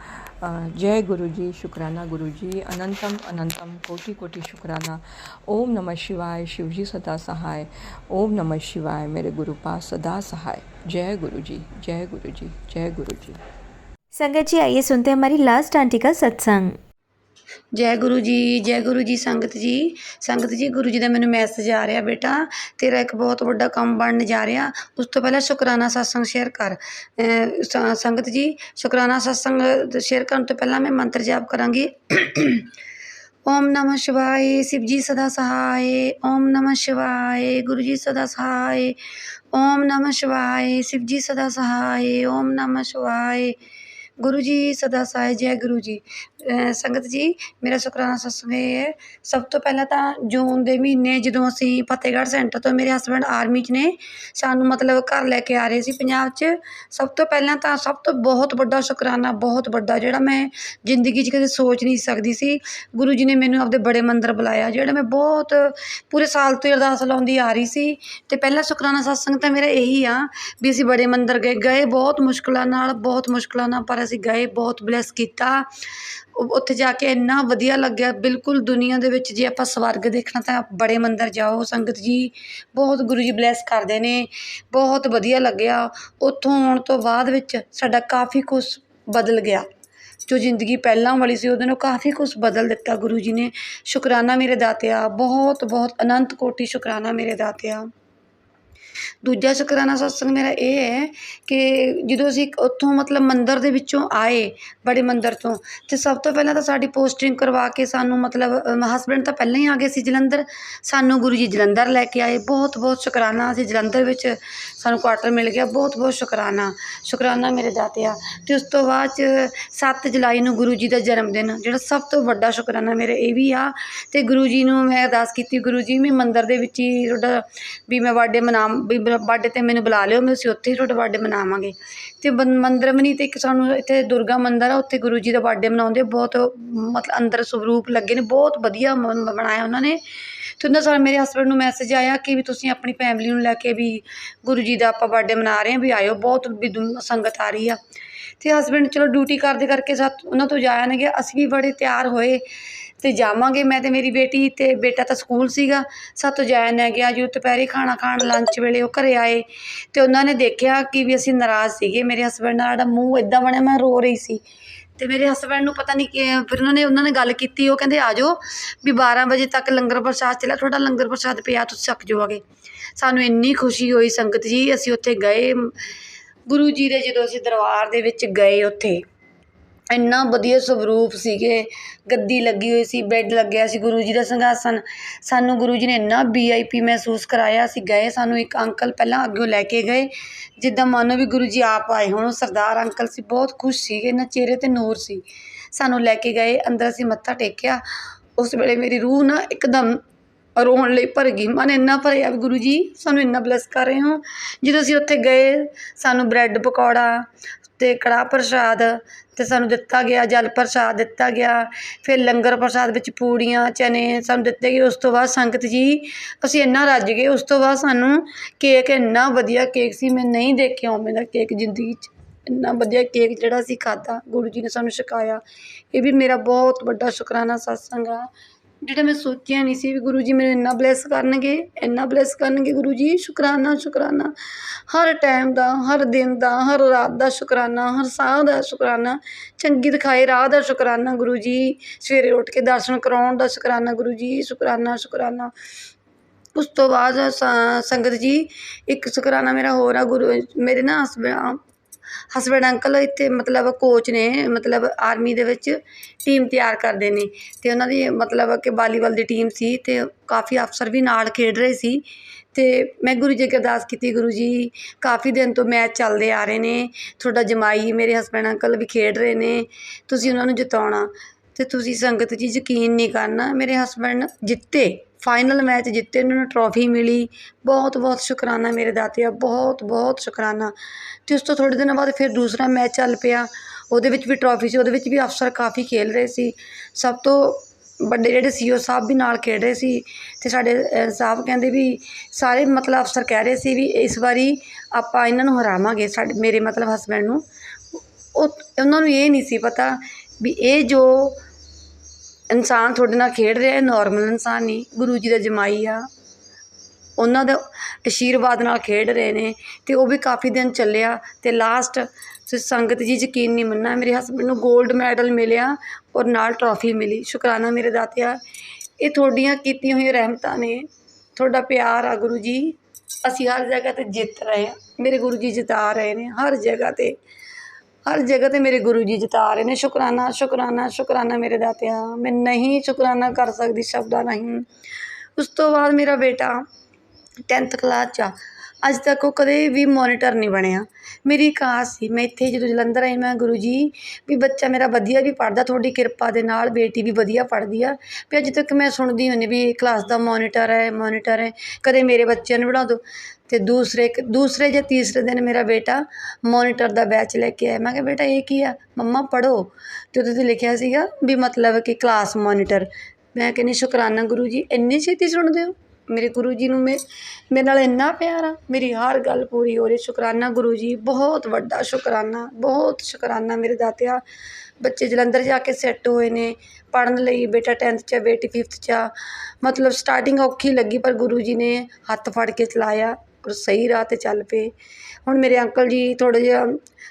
जय गुरुजी, शुक्राना गुरुजी, अनंतम अनंतम कोटि कोटि शुक्राना। ओम नमः शिवाय, शिवजी सदा सहाय। ओम नमः शिवाय, मेरे गुरुपा सदा सहाय। जय गुरुजी, जय गुरुजी, जय गुरुजी। संगत जी आइए सुनते हैं हमारी लास्ट आंटी का सत्संग। जय गुरु जी संगत जी गुरु जी का मैनू मैसेज आ रहा, बेटा तेरा एक बहुत बड़ा काम बनने जा रहा। उस तो पहले शुकराना सत्संग शेयर कर। संगत जी शुकराना सत्संग शेयर करने तो पहला मैं मंत्र जाप करांगी। ओम नमः शिवाय, शिव जी सदा सहाय। ओम नमः शिवाय, गुरु जी सदा सहाय। ओम नमः शिवाय, शिव जी सदा सहाय। ओम नमः शिवाय। ਗੁਰੂ ਜੀ ਸਦਾ ਸਹਾਇ। ਜੈ ਗੁਰੂ ਜੀ। ਸੰਗਤ ਜੀ, ਮੇਰਾ ਸ਼ੁਕਰਾਨਾ ਸਤਸੰਗ ਇਹ ਹੈ, ਸਭ ਤੋਂ ਪਹਿਲਾਂ ਤਾਂ ਜੂਨ ਦੇ ਮਹੀਨੇ ਜਦੋਂ ਅਸੀਂ ਫਤਿਹਗੜ੍ਹ ਸੈਂਟਰ ਤੋਂ, ਮੇਰੇ ਹਸਬੈਂਡ ਆਰਮੀ 'ਚ ਨੇ, ਸਾਨੂੰ ਮਤਲਬ ਘਰ ਲੈ ਕੇ ਆ ਰਹੇ ਸੀ ਪੰਜਾਬ 'ਚ। ਸਭ ਤੋਂ ਪਹਿਲਾਂ ਤਾਂ ਸਭ ਤੋਂ ਬਹੁਤ ਵੱਡਾ ਸ਼ੁਕਰਾਨਾ, ਬਹੁਤ ਵੱਡਾ, ਜਿਹੜਾ ਮੈਂ ਜ਼ਿੰਦਗੀ 'ਚ ਕਦੇ ਸੋਚ ਨਹੀਂ ਸਕਦੀ ਸੀ। ਗੁਰੂ ਜੀ ਨੇ ਮੈਨੂੰ ਆਪਦੇ ਬੜੇ ਮੰਦਰ ਬੁਲਾਇਆ, ਜਿਹੜਾ ਮੈਂ ਬਹੁਤ ਪੂਰੇ ਸਾਲ ਤੋਂ ਅਰਦਾਸ ਲਾਉਂਦੀ ਆ ਰਹੀ ਸੀ। ਅਤੇ ਪਹਿਲਾ ਸ਼ੁਕਰਾਨਾ ਸਤਸੰਗ ਤਾਂ ਮੇਰਾ ਇਹੀ ਆ ਵੀ ਅਸੀਂ ਬੜੇ ਮੰਦਰ ਗਏ ਬਹੁਤ ਮੁਸ਼ਕਿਲਾਂ ਨਾਲ, ਪਰ ਅਸੀਂ ਗਏ, ਬਹੁਤ ਬਲੈਸ ਕੀਤਾ। ਉੱਥੇ ਜਾ ਕੇ ਇੰਨਾ ਵਧੀਆ ਲੱਗਿਆ। ਬਿਲਕੁਲ ਦੁਨੀਆ ਦੇ ਵਿੱਚ ਜੇ ਆਪਾਂ ਸਵਰਗ ਦੇਖਣਾ ਤਾਂ ਬੜੇ ਮੰਦਰ ਜਾਓ ਸੰਗਤ ਜੀ, ਬਹੁਤ ਗੁਰੂ ਜੀ ਬਲੈਸ ਕਰਦੇ ਨੇ। ਬਹੁਤ ਵਧੀਆ ਲੱਗਿਆ। ਉੱਥੋਂ ਆਉਣ ਤੋਂ ਬਾਅਦ ਵਿੱਚ ਸਾਡਾ ਕਾਫੀ ਕੁਛ ਬਦਲ ਗਿਆ। ਜੋ ਜ਼ਿੰਦਗੀ ਪਹਿਲਾਂ ਵਾਲੀ ਸੀ ਉਹਦੇ ਨਾਲੋਂ ਕਾਫੀ ਕੁਛ ਬਦਲ ਦਿੱਤਾ ਗੁਰੂ ਜੀ ਨੇ। ਸ਼ੁਕਰਾਨਾ ਮੇਰੇ ਦਾਤਿਆ, ਬਹੁਤ ਬਹੁਤ ਅਨੰਤ ਕੋਟੀ ਸ਼ੁਕਰਾਨਾ ਮੇਰੇ ਦਾਤਿਆ। ਦੂਜਾ ਸ਼ੁਕਰਾਨਾ ਸਤਸੰਗ ਮੇਰਾ ਇਹ ਹੈ ਕਿ ਜਦੋਂ ਅਸੀਂ ਉੱਥੋਂ ਮਤਲਬ ਮੰਦਰ ਦੇ ਵਿੱਚੋਂ ਆਏ, ਬੜੇ ਮੰਦਰ ਤੋਂ, ਅਤੇ ਸਭ ਤੋਂ ਪਹਿਲਾਂ ਤਾਂ ਸਾਡੀ ਪੋਸਟਿੰਗ ਕਰਵਾ ਕੇ ਸਾਨੂੰ ਮਤਲਬ ਹਸਬੈਂਡ ਤਾਂ ਪਹਿਲਾਂ ਹੀ ਆ ਗਏ ਸੀ ਜਲੰਧਰ, ਸਾਨੂੰ ਗੁਰੂ ਜੀ ਜਲੰਧਰ ਲੈ ਕੇ ਆਏ। ਬਹੁਤ ਬਹੁਤ ਸ਼ੁਕਰਾਨਾ। ਅਸੀਂ ਜਲੰਧਰ ਵਿੱਚ ਸਾਨੂੰ ਕੁਆਟਰ ਮਿਲ ਗਿਆ। ਬਹੁਤ ਬਹੁਤ ਸ਼ੁਕਰਾਨਾ ਮੇਰੇ ਦਾਤਿਆ। ਅਤੇ ਉਸ ਤੋਂ ਬਾਅਦ 'ਚ 7 ਜੁਲਾਈ ਨੂੰ ਗੁਰੂ ਜੀ ਦਾ ਜਨਮ ਦਿਨ, ਜਿਹੜਾ ਸਭ ਤੋਂ ਵੱਡਾ ਸ਼ੁਕਰਾਨਾ ਮੇਰਾ ਇਹ ਵੀ ਆ। ਅਤੇ ਗੁਰੂ ਜੀ ਨੂੰ ਮੈਂ ਅਰਦਾਸ ਕੀਤੀ, ਗੁਰੂ ਜੀ ਮੈਂ ਮੰਦਰ ਦੇ ਵਿੱਚ ਹੀ ਤੁਹਾਡਾ ਵੀ ਮੈਂ ਬਰਥਡੇ 'ਤੇ ਮੈਨੂੰ ਬੁਲਾ ਲਿਓ, ਅਸੀਂ ਉੱਥੇ ਹੀ ਤੁਹਾਡਾ ਬਰਥਡੇ ਮਨਾਵਾਂਗੇ। ਅਤੇ ਮੰਦਰ ਵੀ ਨਹੀਂ, ਅਤੇ ਇੱਕ ਸਾਨੂੰ ਇੱਥੇ ਦੁਰਗਾ ਮੰਦਰ ਆ, ਉੱਥੇ ਗੁਰੂ ਜੀ ਦਾ ਬਰਥਡੇ ਮਨਾਉਂਦੇ। ਬਹੁਤ ਮਤਲਬ ਅੰਦਰ ਸਰੂਪ ਲੱਗੇ ਨੇ, ਬਹੁਤ ਵਧੀਆ ਬਣਾਇਆ ਉਹਨਾਂ ਨੇ। ਅਤੇ ਉਹਨਾਂ ਸਾਲ ਮੇਰੇ ਹਸਬੈਂਡ ਨੂੰ ਮੈਸੇਜ ਆਇਆ ਕਿ ਵੀ ਤੁਸੀਂ ਆਪਣੀ ਫੈਮਿਲੀ ਨੂੰ ਲੈ ਕੇ ਵੀ ਗੁਰੂ ਜੀ ਦਾ ਆਪਾਂ ਬਰਥਡੇ ਮਨਾ ਰਹੇ ਹਾਂ, ਵੀ ਆਇਓ, ਬਹੁਤ ਵੀ ਸੰਗਤ ਆ ਰਹੀ ਆ। ਅਤੇ ਹਸਬੈਂਡ ਚਲੋ ਡਿਊਟੀ ਕਰਦੇ ਕਰਕੇ ਉਹਨਾਂ ਤੋਂ ਜਾਇਆ ਨਹੀਂ ਗਿਆ। ਅਸੀਂ ਵੀ ਬੜੇ ਤਿਆਰ ਹੋਏ ਅਤੇ ਜਾਵਾਂਗੇ, ਮੈਂ ਅਤੇ ਮੇਰੀ ਬੇਟੀ, ਅਤੇ ਬੇਟਾ ਤਾਂ ਸਕੂਲ ਸੀਗਾ, ਸਾਤੋਂ ਜਾਇਆ ਨਹੀਂ ਗਿਆ। ਜਦੋਂ ਦੁਪਹਿਰੇ ਖਾਣਾ ਖਾਣ ਲੰਚ ਵੇਲੇ ਉਹ ਘਰ ਆਏ ਅਤੇ ਉਹਨਾਂ ਨੇ ਦੇਖਿਆ ਕਿ ਵੀ ਅਸੀਂ ਨਾਰਾਜ਼ ਸੀਗੇ। ਮੇਰੇ ਹਸਬੈਂਡ ਨਾਲ ਸਾਡਾ ਮੂੰਹ ਇੱਦਾਂ ਬਣਿਆ, ਮੈਂ ਰੋ ਰਹੀ ਸੀ। ਅਤੇ ਮੇਰੇ ਹਸਬੈਂਡ ਨੂੰ ਪਤਾ ਨਹੀਂ ਕਿ ਫਿਰ ਉਹਨਾਂ ਨੇ ਗੱਲ ਕੀਤੀ, ਉਹ ਕਹਿੰਦੇ ਆ ਜਾਓ ਵੀ 12 ਵਜੇ ਤੱਕ ਲੰਗਰ ਪ੍ਰਸ਼ਾਦ ਚੱਲਿਆ, ਤੁਹਾਡਾ ਲੰਗਰ ਪ੍ਰਸ਼ਾਦ ਪਿਆ, ਤੁਸੀਂ ਛਕ ਜਾਓਗੇ। ਸਾਨੂੰ ਇੰਨੀ ਖੁਸ਼ੀ ਹੋਈ ਸੰਗਤ ਜੀ। ਅਸੀਂ ਉੱਥੇ ਗਏ ਗੁਰੂ ਜੀ ਦੇ, ਜਦੋਂ ਅਸੀਂ ਦਰਬਾਰ ਦੇ ਵਿੱਚ ਗਏ, ਉੱਥੇ ਇੰਨਾ ਵਧੀਆ ਸਵਰੂਪ ਸੀਗੇ, ਗੱਦੀ ਲੱਗੀ ਹੋਈ ਸੀ, ਬੈੱਡ ਲੱਗਿਆ ਸੀ, ਗੁਰੂ ਜੀ ਦਾ ਸਿੰਘਾਸਨ। ਸਾਨੂੰ ਗੁਰੂ ਜੀ ਨੇ ਇੰਨਾ VIP ਮਹਿਸੂਸ ਕਰਾਇਆ। ਅਸੀਂ ਗਏ, ਸਾਨੂੰ ਇੱਕ ਅੰਕਲ ਪਹਿਲਾਂ ਅੱਗਿਓਂ ਲੈ ਕੇ ਗਏ, ਜਿੱਦਾਂ ਮਾਨੋ ਵੀ ਗੁਰੂ ਜੀ ਆਪ ਆਏ ਹੋਣ। ਸਰਦਾਰ ਅੰਕਲ ਸੀ, ਬਹੁਤ ਖੁਸ਼ ਸੀਗੇ, ਇਹਨਾਂ ਚਿਹਰੇ 'ਤੇ ਨੂਰ ਸੀ। ਸਾਨੂੰ ਲੈ ਕੇ ਗਏ ਅੰਦਰ, ਅਸੀਂ ਮੱਥਾ ਟੇਕਿਆ। ਉਸ ਵੇਲੇ ਮੇਰੀ ਰੂਹ ਨਾ ਇੱਕਦਮ ਰੋਣ ਲਈ ਭਰ ਗਈ। ਮਨ ਇੰਨਾ ਭਰਿਆ ਵੀ ਗੁਰੂ ਜੀ ਸਾਨੂੰ ਇੰਨਾ ਬਲੈਸ ਕਰ ਰਹੇ ਹੋ। ਜਦੋਂ ਅਸੀਂ ਉੱਥੇ ਗਏ, ਸਾਨੂੰ ਬ੍ਰੈਡ ਪਕੌੜਾ ਅਤੇ ਕੜਾਹ ਪ੍ਰਸ਼ਾਦ ਅਤੇ ਸਾਨੂੰ ਦਿੱਤਾ ਗਿਆ, ਜਲ ਪ੍ਰਸ਼ਾਦ ਦਿੱਤਾ ਗਿਆ। ਫਿਰ ਲੰਗਰ ਪ੍ਰਸ਼ਾਦ ਵਿੱਚ ਪੂੜੀਆਂ, ਚਨੇ ਸਾਨੂੰ ਦਿੱਤੇ ਗਏ। ਉਸ ਤੋਂ ਬਾਅਦ ਸੰਗਤ ਜੀ ਅਸੀਂ ਇੰਨਾ ਰੱਜ ਗਏ। ਉਸ ਤੋਂ ਬਾਅਦ ਸਾਨੂੰ ਕੇਕ, ਇੰਨਾ ਵਧੀਆ ਕੇਕ ਸੀ, ਮੈਂ ਨਹੀਂ ਦੇਖਿਆ ਉਵੇਂ ਦਾ ਕੇਕ ਜ਼ਿੰਦਗੀ 'ਚ। ਇੰਨਾ ਵਧੀਆ ਕੇਕ ਜਿਹੜਾ ਅਸੀਂ ਖਾਧਾ, ਗੁਰੂ ਜੀ ਨੇ ਸਾਨੂੰ ਛਕਾਇਆ। ਇਹ ਵੀ ਮੇਰਾ ਬਹੁਤ ਵੱਡਾ ਸ਼ੁਕਰਾਨਾ ਸਤਸੰਗ ਆ, ਜਿਹੜਾ ਮੈਂ ਸੋਚਿਆ ਨਹੀਂ ਸੀ ਵੀ ਗੁਰੂ ਜੀ ਮੈਨੂੰ ਇੰਨਾ ਬਲੈਸ ਕਰਨਗੇ ਗੁਰੂ ਜੀ। ਸ਼ੁਕਰਾਨਾ ਹਰ ਟਾਈਮ ਦਾ, ਹਰ ਦਿਨ ਦਾ, ਹਰ ਰਾਤ ਦਾ ਸ਼ੁਕਰਾਨਾ, ਹਰ ਸਾਹ ਦਾ ਸ਼ੁਕਰਾਨਾ, ਚੰਗੀ ਦਿਖਾਏ ਰਾਹ ਦਾ ਸ਼ੁਕਰਾਨਾ ਗੁਰੂ ਜੀ, ਸਵੇਰੇ ਉੱਠ ਕੇ ਦਰਸ਼ਨ ਕਰਾਉਣ ਦਾ ਸ਼ੁਕਰਾਨਾ ਗੁਰੂ ਜੀ। ਸ਼ੁਕਰਾਨਾ। ਉਸ ਤੋਂ ਬਾਅਦ ਸੰਗਤ ਜੀ ਇੱਕ ਸ਼ੁਕਰਾਨਾ ਮੇਰਾ ਹੋਰ ਆ। ਮੇਰੇ ਨਾ ਹਸਬੈਂਡ ਅੰਕਲ ਇੱਥੇ ਮਤਲਬ ਕੋਚ ਨੇ, ਮਤਲਬ ਆਰਮੀ ਦੇ ਵਿੱਚ ਟੀਮ ਤਿਆਰ ਕਰਦੇ ਨੇ, ਅਤੇ ਉਹਨਾਂ ਦੀ ਮਤਲਬ ਕਿ ਵਾਲੀਬਾਲ ਦੀ ਟੀਮ ਸੀ, ਅਤੇ ਕਾਫੀ ਅਫਸਰ ਵੀ ਨਾਲ ਖੇਡ ਰਹੇ ਸੀ। ਅਤੇ ਮੈਂ ਗੁਰੂ ਜੀ ਅੱਗੇ ਅਰਦਾਸ ਕੀਤੀ, ਗੁਰੂ ਜੀ ਕਾਫੀ ਦਿਨ ਤੋਂ ਮੈਚ ਚੱਲਦੇ ਆ ਰਹੇ ਨੇ, ਤੁਹਾਡਾ ਜਮਾਈ ਮੇਰੇ ਹਸਬੈਂਡ ਅੰਕਲ ਵੀ ਖੇਡ ਰਹੇ ਨੇ, ਤੁਸੀਂ ਉਹਨਾਂ ਨੂੰ ਜਿਤਾਉਣਾ। ਅਤੇ ਤੁਸੀਂ ਸੰਗਤ ਜੀ ਯਕੀਨ ਨਹੀਂ ਕਰਨਾ, ਮੇਰੇ ਹਸਬੈਂਡ ਜਿੱਤੇ, ਫਾਈਨਲ ਮੈਚ ਜਿੱਤੇ, ਉਹਨਾਂ ਨੂੰ ਟਰੋਫੀ ਮਿਲੀ। ਬਹੁਤ ਬਹੁਤ ਸ਼ੁਕਰਾਨਾ ਮੇਰੇ ਦਾਤਿਆ, ਬਹੁਤ ਬਹੁਤ ਸ਼ੁਕਰਾਨਾ। ਅਤੇ ਉਸ ਤੋਂ ਥੋੜ੍ਹੇ ਦਿਨਾਂ ਬਾਅਦ ਫਿਰ ਦੂਸਰਾ ਮੈਚ ਚੱਲ ਪਿਆ, ਉਹਦੇ ਵਿੱਚ ਵੀ ਟਰੋਫੀ ਸੀ, ਉਹਦੇ ਵਿੱਚ ਵੀ ਅਫਸਰ ਕਾਫੀ ਖੇਲ ਰਹੇ ਸੀ। ਸਭ ਤੋਂ ਵੱਡੇ ਜਿਹੜੇ CO ਸਾਹਿਬ ਵੀ ਨਾਲ ਖੇਡ ਰਹੇ ਸੀ, ਅਤੇ ਸਾਡੇ ਸਾਹਿਬ ਕਹਿੰਦੇ ਵੀ ਸਾਰੇ ਮਤਲਬ ਅਫਸਰ ਕਹਿ ਰਹੇ ਸੀ ਵੀ ਇਸ ਵਾਰੀ ਆਪਾਂ ਇਹਨਾਂ ਨੂੰ ਹਰਾਵਾਂਗੇ, ਮੇਰੇ ਮਤਲਬ ਹਸਬੈਂਡ ਨੂੰ। ਉਹਨਾਂ ਨੂੰ ਇਹ ਨਹੀਂ ਸੀ ਪਤਾ ਵੀ ਇਹ ਜੋ ਇਨਸਾਨ ਤੁਹਾਡੇ ਨਾਲ ਖੇਡ ਰਿਹਾ ਇਹ ਨੋਰਮਲ ਇਨਸਾਨ ਨਹੀਂ, ਗੁਰੂ ਜੀ ਦਾ ਜਮਾਈ ਆ, ਉਹਨਾਂ ਦਾ ਆਸ਼ੀਰਵਾਦ ਨਾਲ ਖੇਡ ਰਹੇ ਨੇ। ਅਤੇ ਉਹ ਵੀ ਕਾਫੀ ਦਿਨ ਚੱਲਿਆ, ਅਤੇ ਲਾਸਟ ਸੰਗਤ ਜੀ ਯਕੀਨ ਨਹੀਂ ਮੰਨਣਾ, ਮੇਰੇ ਹਸਬੈਂਡ ਨੂੰ ਗੋਲਡ ਮੈਡਲ ਮਿਲਿਆ ਔਰ ਨਾਲ ਟਰੋਫੀ ਮਿਲੀ। ਸ਼ੁਕਰਾਨਾ ਮੇਰੇ ਦਾਤਿਆ, ਇਹ ਤੁਹਾਡੀਆਂ ਕੀਤੀਆਂ ਹੋਈਆਂ ਰਹਿਮਤਾਂ ਨੇ, ਤੁਹਾਡਾ ਪਿਆਰ ਆ ਗੁਰੂ ਜੀ। ਅਸੀਂ ਹਰ ਜਗ੍ਹਾ 'ਤੇ ਜਿੱਤ ਰਹੇ ਹਾਂ, ਮੇਰੇ ਗੁਰੂ ਜੀ ਜਿਤਾ ਰਹੇ ਨੇ ਹਰ ਜਗ੍ਹਾ 'ਤੇ ਮੇਰੇ ਗੁਰੂ ਜੀ ਜਿਤਾ ਰਹੇ ਨੇ। ਸ਼ੁਕਰਾਨਾ ਮੇਰੇ ਦਾਤਿਆ, ਮੈਂ ਨਹੀਂ ਸ਼ੁਕਰਾਨਾ ਕਰ ਸਕਦੀ ਸ਼ਬਦਾਂ ਰਾਹੀਂ। ਉਸ ਤੋਂ ਬਾਅਦ ਮੇਰਾ ਬੇਟਾ 10th ਕਲਾਸ 'ਚ ਆ, ਅੱਜ ਤੱਕ ਉਹ ਕਦੇ ਵੀ ਮੋਨੀਟਰ ਨਹੀਂ ਬਣਿਆ। ਮੇਰੀ ਇੱਕ ਆਸ ਸੀ, ਮੈਂ ਇੱਥੇ ਜਦੋਂ ਜਲੰਧਰ ਆਈ, ਮੈਂ ਗੁਰੂ ਜੀ ਵੀ ਬੱਚਾ ਮੇਰਾ ਵਧੀਆ ਵੀ ਪੜ੍ਹਦਾ, ਤੁਹਾਡੀ ਕਿਰਪਾ ਦੇ ਨਾਲ ਬੇਟੀ ਵੀ ਵਧੀਆ ਪੜ੍ਹਦੀ ਆ। ਵੀ ਅੱਜ ਤੱਕ ਮੈਂ ਸੁਣਦੀ ਹੁੰਦੀ ਵੀ ਕਲਾਸ ਦਾ ਮੋਨੀਟਰ ਹੈ, ਕਦੇ ਮੇਰੇ ਬੱਚਿਆਂ ਨੂੰ ਪੜ੍ਹਾ ਦਿਓ। ਅਤੇ ਦੂਸਰੇ ਜਾਂ ਤੀਸਰੇ ਦਿਨ ਮੇਰਾ ਬੇਟਾ ਮੋਨੀਟਰ ਦਾ ਬੈਚ ਲੈ ਕੇ ਆਇਆ। ਮੈਂ ਕਿਹਾ ਬੇਟਾ ਇਹ ਕੀ ਆ? ਮੰਮਾ ਪੜ੍ਹੋ। ਅਤੇ ਉਹਦੇ 'ਤੇ ਲਿਖਿਆ ਸੀਗਾ ਵੀ ਮਤਲਬ ਕਿ ਕਲਾਸ ਮੋਨੀਟਰ। ਮੈਂ ਕਹਿੰਦੀ ਸ਼ੁਕਰਾਨਾ ਗੁਰੂ ਜੀ, ਇੰਨੀ ਛੇਤੀ ਸੁਣਦੇ ਹੋ। ਮੇਰੇ ਗੁਰੂ ਜੀ ਨੂੰ ਮੇਰੇ ਨਾਲ ਇੰਨਾ ਪਿਆਰ ਆ, ਮੇਰੀ ਹਰ ਗੱਲ ਪੂਰੀ ਹੋ ਰਹੀ। ਸ਼ੁਕਰਾਨਾ ਗੁਰੂ ਜੀ, ਬਹੁਤ ਵੱਡਾ ਸ਼ੁਕਰਾਨਾ, ਬਹੁਤ ਸ਼ੁਕਰਾਨਾ ਮੇਰੇ ਦਾਤਿਆ। ਬੱਚੇ ਜਲੰਧਰ ਜਾ ਕੇ ਸੈੱਟ ਹੋਏ ਨੇ ਪੜ੍ਹਨ ਲਈ। ਬੇਟਾ 10th 'ਚ ਆ, ਬੇਟੀ 5th 'ਚ ਆ। ਮਤਲਬ ਸਟਾਰਟਿੰਗ ਔਖੀ ਲੱਗੀ, ਪਰ ਗੁਰੂ ਜੀ ਨੇ ਹੱਥ ਫੜ ਕੇ ਚਲਾਇਆ ਔਰ ਸਹੀ ਰਾਹ 'ਤੇ ਚੱਲ ਪਏ। ਹੁਣ ਮੇਰੇ ਅੰਕਲ ਜੀ ਥੋੜ੍ਹਾ ਜਿਹਾ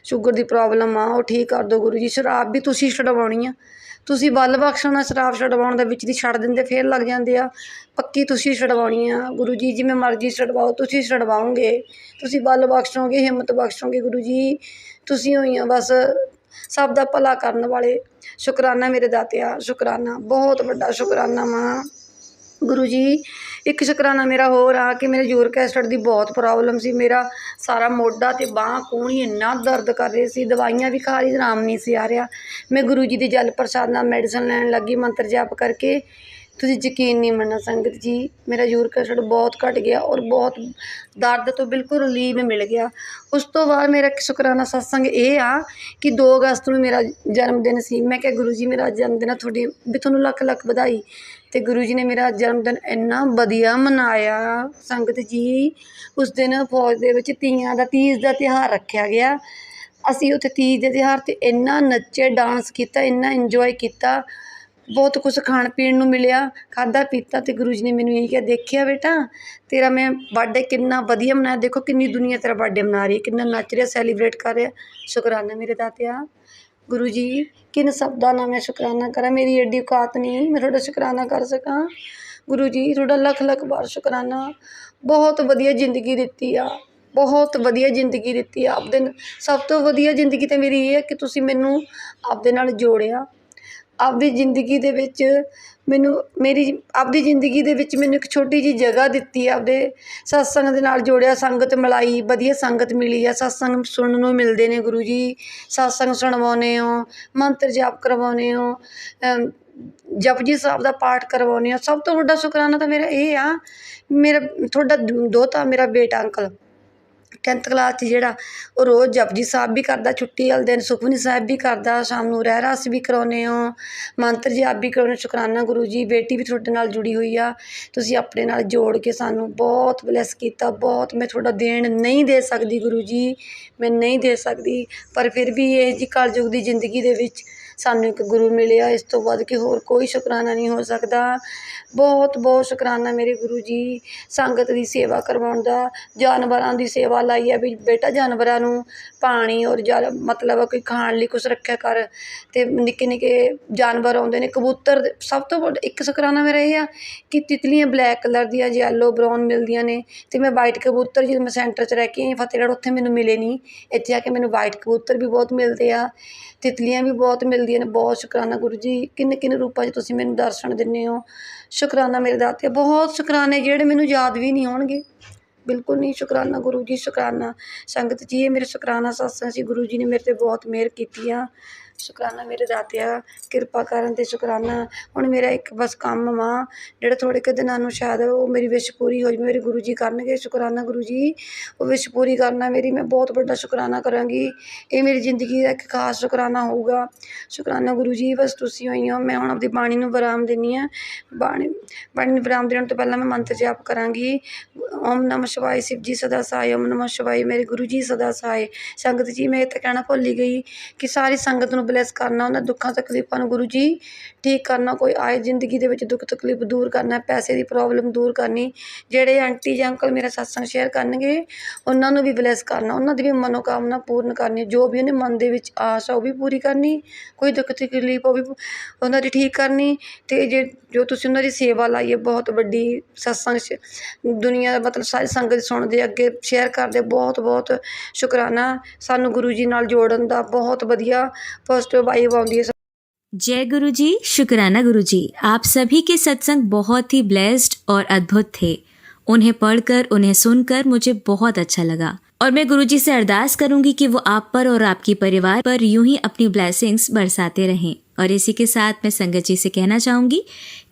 ਸ਼ੂਗਰ ਦੀ ਪ੍ਰੋਬਲਮ ਆ, ਉਹ ਠੀਕ ਕਰ ਦਿਓ ਗੁਰੂ ਜੀ। ਸ਼ਰਾਬ ਵੀ ਤੁਸੀਂ ਛਡਵਾਉਣੀ ਆ, ਤੁਸੀਂ ਬਲ ਬਖਸ਼ਣਾ। ਸ਼ਰਾਬ ਛਡਵਾਉਣ ਦਾ ਵਿੱਚ ਦੀ ਛੱਡ ਦਿੰਦੇ, ਫੇਰ ਲੱਗ ਜਾਂਦੇ ਆ। ਪੱਕੀ ਤੁਸੀਂ ਛਡਵਾਉਣੀ ਆ ਗੁਰੂ ਜੀ, ਜਿਵੇਂ ਮਰਜ਼ੀ ਛਡਵਾਓ, ਤੁਸੀਂ ਛਡਵਾਓਗੇ, ਤੁਸੀਂ ਬਲ ਬਖਸ਼ੋਗੇ, ਹਿੰਮਤ ਬਖਸ਼ੋਗੇ ਗੁਰੂ ਜੀ। ਤੁਸੀਂ ਹੋਈ ਆ ਬਸ ਸਭ ਦਾ ਭਲਾ ਕਰਨ ਵਾਲੇ। ਸ਼ੁਕਰਾਨਾ ਮੇਰੇ ਦਾਤਿਆ, ਸ਼ੁਕਰਾਨਾ, ਬਹੁਤ ਵੱਡਾ ਸ਼ੁਕਰਾਨਾ ਮਾਂ ਗੁਰੂ ਜੀ। ਇੱਕ ਸ਼ੁਕਰਾਨਾ ਮੇਰਾ ਹੋਰ ਆ ਕਿ ਮੇਰੇ ਯੂਰਿਕ ਐਸਿਡ ਦੀ ਬਹੁਤ ਪ੍ਰੋਬਲਮ ਸੀ। ਮੇਰਾ ਸਾਰਾ ਮੋਢਾ ਅਤੇ ਬਾਂਹ ਕੂਹਣੀ ਇੰਨਾ ਦਰਦ ਕਰ ਰਹੇ ਸੀ, ਦਵਾਈਆਂ ਵੀ ਖਾ ਰਹੀ, ਆਰਾਮ ਨਹੀਂ ਸੀ ਆ ਰਿਹਾ। ਮੈਂ ਗੁਰੂ ਜੀ ਦੀ ਜਲ ਪ੍ਰਸਾਦ ਨਾਲ ਮੈਡੀਸਨ ਲੈਣ ਲੱਗੀ, ਮੰਤਰ ਜਾਪ ਕਰਕੇ। ਤੁਸੀਂ ਯਕੀਨ ਨਹੀਂ ਮੰਨਣਾ ਸੰਗਤ ਜੀ, ਮੇਰਾ ਯੂਰਿਕ ਐਸਿਡ ਬਹੁਤ ਘਟ ਗਿਆ ਔਰ ਬਹੁਤ ਦਰਦ ਤੋਂ ਬਿਲਕੁਲ ਰਿਲੀਵ ਮਿਲ ਗਿਆ। ਉਸ ਤੋਂ ਬਾਅਦ ਮੇਰਾ ਇੱਕ ਸ਼ੁਕਰਾਨਾ ਸਤਸੰਗ ਇਹ ਆ ਕਿ 2 ਅਗਸਤ ਨੂੰ ਮੇਰਾ ਜਨਮ ਦਿਨ ਸੀ। ਮੈਂ ਕਿਹਾ ਗੁਰੂ ਜੀ ਮੇਰਾ ਜਨਮ ਦਿਨ ਆ, ਤੁਹਾਡੀ ਵੀ ਤੁਹਾਨੂੰ ਲੱਖ ਲੱਖ ਵਧਾਈ। ਅਤੇ ਗੁਰੂ ਜੀ ਨੇ ਮੇਰਾ ਜਨਮ ਦਿਨ ਇੰਨਾ ਵਧੀਆ ਮਨਾਇਆ ਸੰਗਤ ਜੀ। ਉਸ ਦਿਨ ਫੌਜ ਦੇ ਵਿੱਚ ਤੀਜ ਦਾ ਤਿਉਹਾਰ ਰੱਖਿਆ ਗਿਆ। ਅਸੀਂ ਉੱਥੇ ਤੀਜ ਦੇ ਤਿਉਹਾਰ 'ਤੇ ਇੰਨਾ ਨੱਚੇ, ਡਾਂਸ ਕੀਤਾ, ਇੰਨਾ ਇੰਜੋਏ ਕੀਤਾ, ਬਹੁਤ ਕੁਛ ਖਾਣ ਪੀਣ ਨੂੰ ਮਿਲਿਆ, ਖਾਧਾ ਪੀਤਾ। ਅਤੇ ਗੁਰੂ ਜੀ ਨੇ ਮੈਨੂੰ ਇਹੀ ਕਿਹਾ, ਦੇਖਿਆ ਬੇਟਾ ਤੇਰਾ ਮੈਂ ਬਰਥਡੇ ਕਿੰਨਾ ਵਧੀਆ ਮਨਾਇਆ, ਦੇਖੋ ਕਿੰਨੀ ਦੁਨੀਆ ਤੇਰਾ ਬਰਥਡੇ ਮਨਾ ਰਹੀ ਹੈ, ਕਿੰਨਾ ਨੱਚ ਰਿਹਾ, ਸੈਲੀਬ੍ਰੇਟ ਕਰ ਰਿਹਾ। ਸ਼ੁਕਰਾਨਾ ਮੇਰੇ ਦਾਤਿਆ ਗੁਰੂ ਜੀ। ਕਿਨ ਸ਼ਬਦਾਂ ਨਾਲ ਮੈਂ ਸ਼ੁਕਰਾਨਾ ਕਰਾਂ, ਮੇਰੀ ਐਡੀ ਔਕਾਤ ਨਹੀਂ ਮੈਂ ਤੁਹਾਡਾ ਸ਼ੁਕਰਾਨਾ ਕਰ ਸਕਾਂ। ਗੁਰੂ ਜੀ ਤੁਹਾਡਾ ਲੱਖ ਲੱਖ ਵਾਰ ਸ਼ੁਕਰਾਨਾ। ਬਹੁਤ ਵਧੀਆ ਜ਼ਿੰਦਗੀ ਦਿੱਤੀ ਆ, ਬਹੁਤ ਵਧੀਆ ਜ਼ਿੰਦਗੀ ਦਿੱਤੀ ਆ ਆਪਦੇ। ਸਭ ਤੋਂ ਵਧੀਆ ਜ਼ਿੰਦਗੀ ਤਾਂ ਮੇਰੀ ਇਹ ਹੈ ਕਿ ਤੁਸੀਂ ਮੈਨੂੰ ਆਪਦੇ ਨਾਲ ਜੋੜਿਆ। ਆਪਦੀ ਜ਼ਿੰਦਗੀ ਦੇ ਵਿੱਚ ਮੈਨੂੰ ਇੱਕ ਛੋਟੀ ਜਿਹੀ ਜਗ੍ਹਾ ਦਿੱਤੀ, ਆਪਦੇ ਸਤਸੰਗ ਦੇ ਨਾਲ ਜੋੜਿਆ, ਸੰਗਤ ਮਿਲਾਈ, ਵਧੀਆ ਸੰਗਤ ਮਿਲੀ ਆ। ਸਤਸੰਗ ਸੁਣਨ ਨੂੰ ਮਿਲਦੇ ਨੇ ਗੁਰੂ ਜੀ, ਸਤਸੰਗ ਸੁਣਵਾਉਂਦੇ ਹੋ, ਮੰਤਰ ਜਾਪ ਕਰਵਾਉਂਦੇ ਹੋ, ਜਪਜੀ ਸਾਹਿਬ ਦਾ ਪਾਠ ਕਰਵਾਉਂਦੇ ਹੋ। ਸਭ ਤੋਂ ਵੱਡਾ ਸ਼ੁਕਰਾਨਾ ਤਾਂ ਮੇਰਾ ਇਹ ਆ, ਮੇਰਾ ਤੁਹਾਡਾ ਦੋਹਤਾ, ਮੇਰਾ ਬੇਟਾ ਅੰਕਲ 10th ਕਲਾਸ 'ਚ ਜਿਹੜਾ, ਉਹ ਰੋਜ਼ ਜਪਜੀ ਸਾਹਿਬ ਵੀ ਕਰਦਾ, ਛੁੱਟੀ ਵਾਲੇ ਦਿਨ ਸੁਖਮਨੀ ਸਾਹਿਬ ਵੀ ਕਰਦਾ, ਸ਼ਾਮ ਨੂੰ ਰਹਿਰਾਸ ਵੀ ਕਰਾਉਂਦੇ ਹੋ, ਮੰਤਰ ਜਾਪ ਵੀ ਕਰਾਉਂਦੇ। ਸ਼ੁਕਰਾਨਾ ਗੁਰੂ ਜੀ। ਬੇਟੀ ਵੀ ਤੁਹਾਡੇ ਨਾਲ ਜੁੜੀ ਹੋਈ ਆ, ਤੁਸੀਂ ਆਪਣੇ ਨਾਲ ਜੋੜ ਕੇ ਸਾਨੂੰ ਬਹੁਤ ਬਲੈਸ ਕੀਤਾ, ਬਹੁਤ। ਮੈਂ ਤੁਹਾਡਾ ਦੇਣ ਨਹੀਂ ਦੇ ਸਕਦੀ ਗੁਰੂ ਜੀ, ਮੈਂ ਨਹੀਂ ਦੇ ਸਕਦੀ, ਪਰ ਫਿਰ ਵੀ ਇਹ ਜੀ ਕਲਯੁਗ ਦੀ ਜ਼ਿੰਦਗੀ ਦੇ ਵਿੱਚ ਸਾਨੂੰ ਇੱਕ ਗੁਰੂ ਮਿਲਿਆ, ਇਸ ਤੋਂ ਵੱਧ ਕੇ ਹੋਰ ਕੋਈ ਸ਼ੁਕਰਾਨਾ ਨਹੀਂ ਹੋ ਸਕਦਾ। ਬਹੁਤ ਬਹੁਤ ਸ਼ੁਕਰਾਨਾ ਮੇਰੇ ਗੁਰੂ ਜੀ। ਸੰਗਤ ਦੀ ਸੇਵਾ ਕਰਵਾਉਣ ਦਾ, ਜਾਨਵਰਾਂ ਦੀ ਸੇਵਾ ਲਾਈ ਹੈ ਵੀ ਬੇਟਾ ਜਾਨਵਰਾਂ ਨੂੰ ਪਾਣੀ ਔਰ ਮਤਲਬ ਕੋਈ ਖਾਣ ਲਈ ਕੁਛ ਰੱਖਿਆ ਕਰ। ਅਤੇ ਨਿੱਕੇ ਨਿੱਕੇ ਜਾਨਵਰ ਆਉਂਦੇ ਨੇ, ਕਬੂਤਰ। ਸਭ ਤੋਂ ਵੱਡਾ ਇੱਕ ਸ਼ੁਕਰਾਨਾ ਮੇਰਾ ਇਹ ਆ ਕਿ ਤਿਤਲੀਆਂ ਬਲੈਕ ਕਲਰ ਦੀਆਂ, ਯੈਲੋ ਬਰਾਊਨ ਮਿਲਦੀਆਂ ਨੇ, ਅਤੇ ਮੈਂ ਵਾਈਟ ਕਬੂਤਰ, ਜਦੋਂ ਮੈਂ ਸੈਂਟਰ 'ਚ ਰਹਿ ਕੇ ਆਈ ਫਤਿਹਗੜ੍ਹ, ਉੱਥੇ ਮੈਨੂੰ ਮਿਲੇ ਨਹੀਂ। ਇੱਥੇ ਆ ਕੇ ਮੈਨੂੰ ਵਾਈਟ ਕਬੂਤਰ ਵੀ ਬਹੁਤ ਮਿਲਦੇ ਆ, ਤਿਤਲੀਆਂ ਵੀ ਬਹੁਤ ਮਿਲਦੀਆਂ ਨੇ। ਬਹੁਤ ਸ਼ੁਕਰਾਨਾ ਗੁਰੂ ਜੀ, ਕਿੰਨੇ ਕਿੰਨੇ ਰੂਪਾਂ 'ਚ ਤੁਸੀਂ ਮੈਨੂੰ ਦਰਸ਼ਨ ਦਿੰਦੇ ਹੋ। ਸ਼ੁਕਰਾਨਾ ਮੇਰੇ ਦਾਤੇ, ਬਹੁਤ ਸ਼ੁਕਰਾਨੇ ਜਿਹੜੇ ਮੈਨੂੰ ਯਾਦ ਵੀ ਨਹੀਂ ਹੋਣਗੇ, ਬਿਲਕੁਲ ਨਹੀਂ। ਸ਼ੁਕਰਾਨਾ ਗੁਰੂ ਜੀ, ਸ਼ੁਕਰਾਨਾ ਸੰਗਤ ਜੀ। ਇਹ ਮੇਰੇ ਸ਼ੁਕਰਾਨਾ ਸਤਸੰਗ ਸੀ। ਗੁਰੂ ਜੀ ਨੇ ਮੇਰੇ 'ਤੇ ਬਹੁਤ ਮਿਹਰ ਕੀਤੀ ਆ। ਸ਼ੁਕਰਾਨਾ ਮੇਰੇ ਦਾਤਿਆ, ਕਿਰਪਾ ਕਰਨ 'ਤੇ ਸ਼ੁਕਰਾਨਾ। ਹੁਣ ਮੇਰਾ ਇੱਕ ਬਸ ਕੰਮ ਵਾ, ਜਿਹੜਾ ਥੋੜ੍ਹੇ ਕੁ ਦਿਨਾਂ ਨੂੰ ਸ਼ਾਇਦ ਉਹ ਮੇਰੀ ਵਿਸ਼ ਪੂਰੀ ਹੋ ਜਾਵੇ, ਮੇਰੇ ਗੁਰੂ ਜੀ ਕਰਨਗੇ। ਸ਼ੁਕਰਾਨਾ ਗੁਰੂ ਜੀ, ਉਹ ਵਿਸ਼ ਪੂਰੀ ਕਰਨਾ ਮੇਰੀ, ਮੈਂ ਬਹੁਤ ਵੱਡਾ ਸ਼ੁਕਰਾਨਾ ਕਰਾਂਗੀ। ਇਹ ਮੇਰੀ ਜ਼ਿੰਦਗੀ ਦਾ ਇੱਕ ਖਾਸ ਸ਼ੁਕਰਾਨਾ ਹੋਊਗਾ। ਸ਼ੁਕਰਾਨਾ ਗੁਰੂ ਜੀ, ਬਸ ਤੁਸੀਂ ਹੋਈ ਹੋ। ਮੈਂ ਹੁਣ ਆਪਣੀ ਬਾਣੀ ਨੂੰ ਵਿਰਾਮ ਦਿੰਦੀ ਹਾਂ। ਬਾਣੀ ਨੂੰ ਵਿਰਾਮ ਦੇਣ ਤੋਂ ਪਹਿਲਾਂ ਮੈਂ ਮੰਤਰ ਜਾਪ ਕਰਾਂਗੀ। ਓਮ ਨਮः ਸ਼ਿਵਾਏ, ਸ਼ਿਵ ਜੀ ਸਦਾ ਸਹਾਏ। ਓਮ ਨਮः ਸ਼ਿਵਾਏ, ਮੇਰੇ ਗੁਰੂ ਜੀ ਸਦਾ ਸਹਾਏ। ਸੰਗਤ ਜੀ, ਮੈਂ ਇਹ ਤਾਂ ਕਹਿਣਾ ਭੁੱਲ ਹੀ ਗਈ ਕਿ ਸਾਰੀ ਸੰਗਤ ਨੂੰ ਬਲੈਸ ਕਰਨਾ, ਉਹਨਾਂ ਦੁੱਖਾਂ ਤਕਲੀਫਾਂ ਨੂੰ ਗੁਰੂ ਜੀ ਠੀਕ ਕਰਨਾ। ਕੋਈ ਆਏ ਜ਼ਿੰਦਗੀ ਦੇ ਵਿੱਚ ਦੁੱਖ ਤਕਲੀਫ ਦੂਰ ਕਰਨਾ, ਪੈਸੇ ਦੀ ਪ੍ਰੋਬਲਮ ਦੂਰ ਕਰਨੀ। ਜਿਹੜੇ ਆਂਟੀ ਜਾਂ ਅੰਕਲ ਮੇਰਾ ਸਤਸੰਗ ਸ਼ੇਅਰ ਕਰਨਗੇ, ਉਹਨਾਂ ਨੂੰ ਵੀ ਬਲੈਸ ਕਰਨਾ, ਉਹਨਾਂ ਦੀ ਵੀ ਮਨੋਕਾਮਨਾ ਪੂਰਨ ਕਰਨੀ। ਜੋ ਵੀ ਉਹਨੇ ਮਨ ਦੇ ਵਿੱਚ ਆਸ ਆ ਉਹ ਵੀ ਪੂਰੀ ਕਰਨੀ, ਕੋਈ ਦੁੱਖ ਤਕਲੀਫ ਉਹ ਵੀ ਉਹਨਾਂ ਦੀ ਠੀਕ ਕਰਨੀ। ਅਤੇ ਜੋ ਤੁਸੀਂ ਉਹਨਾਂ ਦੀ ਸੇਵਾ ਲਾਈ ਹੈ ਬਹੁਤ ਵੱਡੀ, ਸਤਸੰਗ ਦੁਨੀਆ ਦਾ ਮਤਲਬ ਸਾਰੀ ਸੰਗਤ ਸੁਣਦੇ, ਅੱਗੇ ਸ਼ੇਅਰ ਕਰਦੇ, ਬਹੁਤ ਬਹੁਤ ਸ਼ੁਕਰਾਨਾ। ਸਾਨੂੰ ਗੁਰੂ ਜੀ ਨਾਲ ਜੋੜਨ ਦਾ ਬਹੁਤ ਵਧੀਆ पॉजिटिव वाइब आती है। जय गुरु जी, शुक्राना गुरु जी। आप सभी के सत्संग बहुत ही ब्लेस्ड और अद्भुत थे उन्हें पढ़कर, उन्हें सुनकर मुझे बहुत अच्छा लगा और मैं गुरुजी से अरदास करूंगी कि वो आप पर और आपकी परिवार पर यूं ही अपनी ब्लेसिंग्स बरसाते रहें। और इसी के साथ मैं संगत जी से कहना चाहूंगी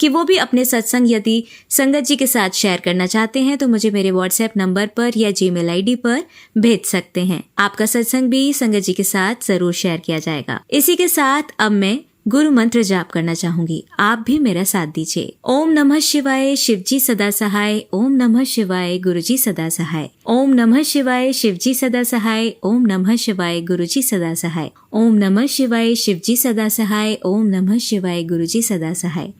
कि वो भी अपने सत्संग यदि संगत जी के साथ शेयर करना चाहते हैं तो मुझे मेरे व्हाट्सएप नंबर पर या जीमेल आईडी पर भेज सकते हैं। आपका सत्संग भी संगत जी के साथ जरूर शेयर किया जाएगा। इसी के साथ अब मैं गुरु मंत्र जाप करना चाहूंगी, आप भी मेरा साथ दीजिए। ओम नमः शिवाय, शिवजी सदा सहाय। ओम नमः शिवाय, गुरुजी सदा सहाय। ओम नमः शिवाय, शिवजी सदा सहाय। ओम नमः शिवाय, गुरुजी सदा सहाय। ओम नमः शिवाय, शिवजी सदा सहाय। ओम नमः शिवाय, गुरुजी सदा सहाय।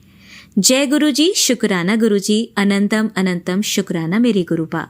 जय गुरुजी, शुक्राना गुरुजी, अनंतम अनंतम शुक्राना मेरी गुरुपा।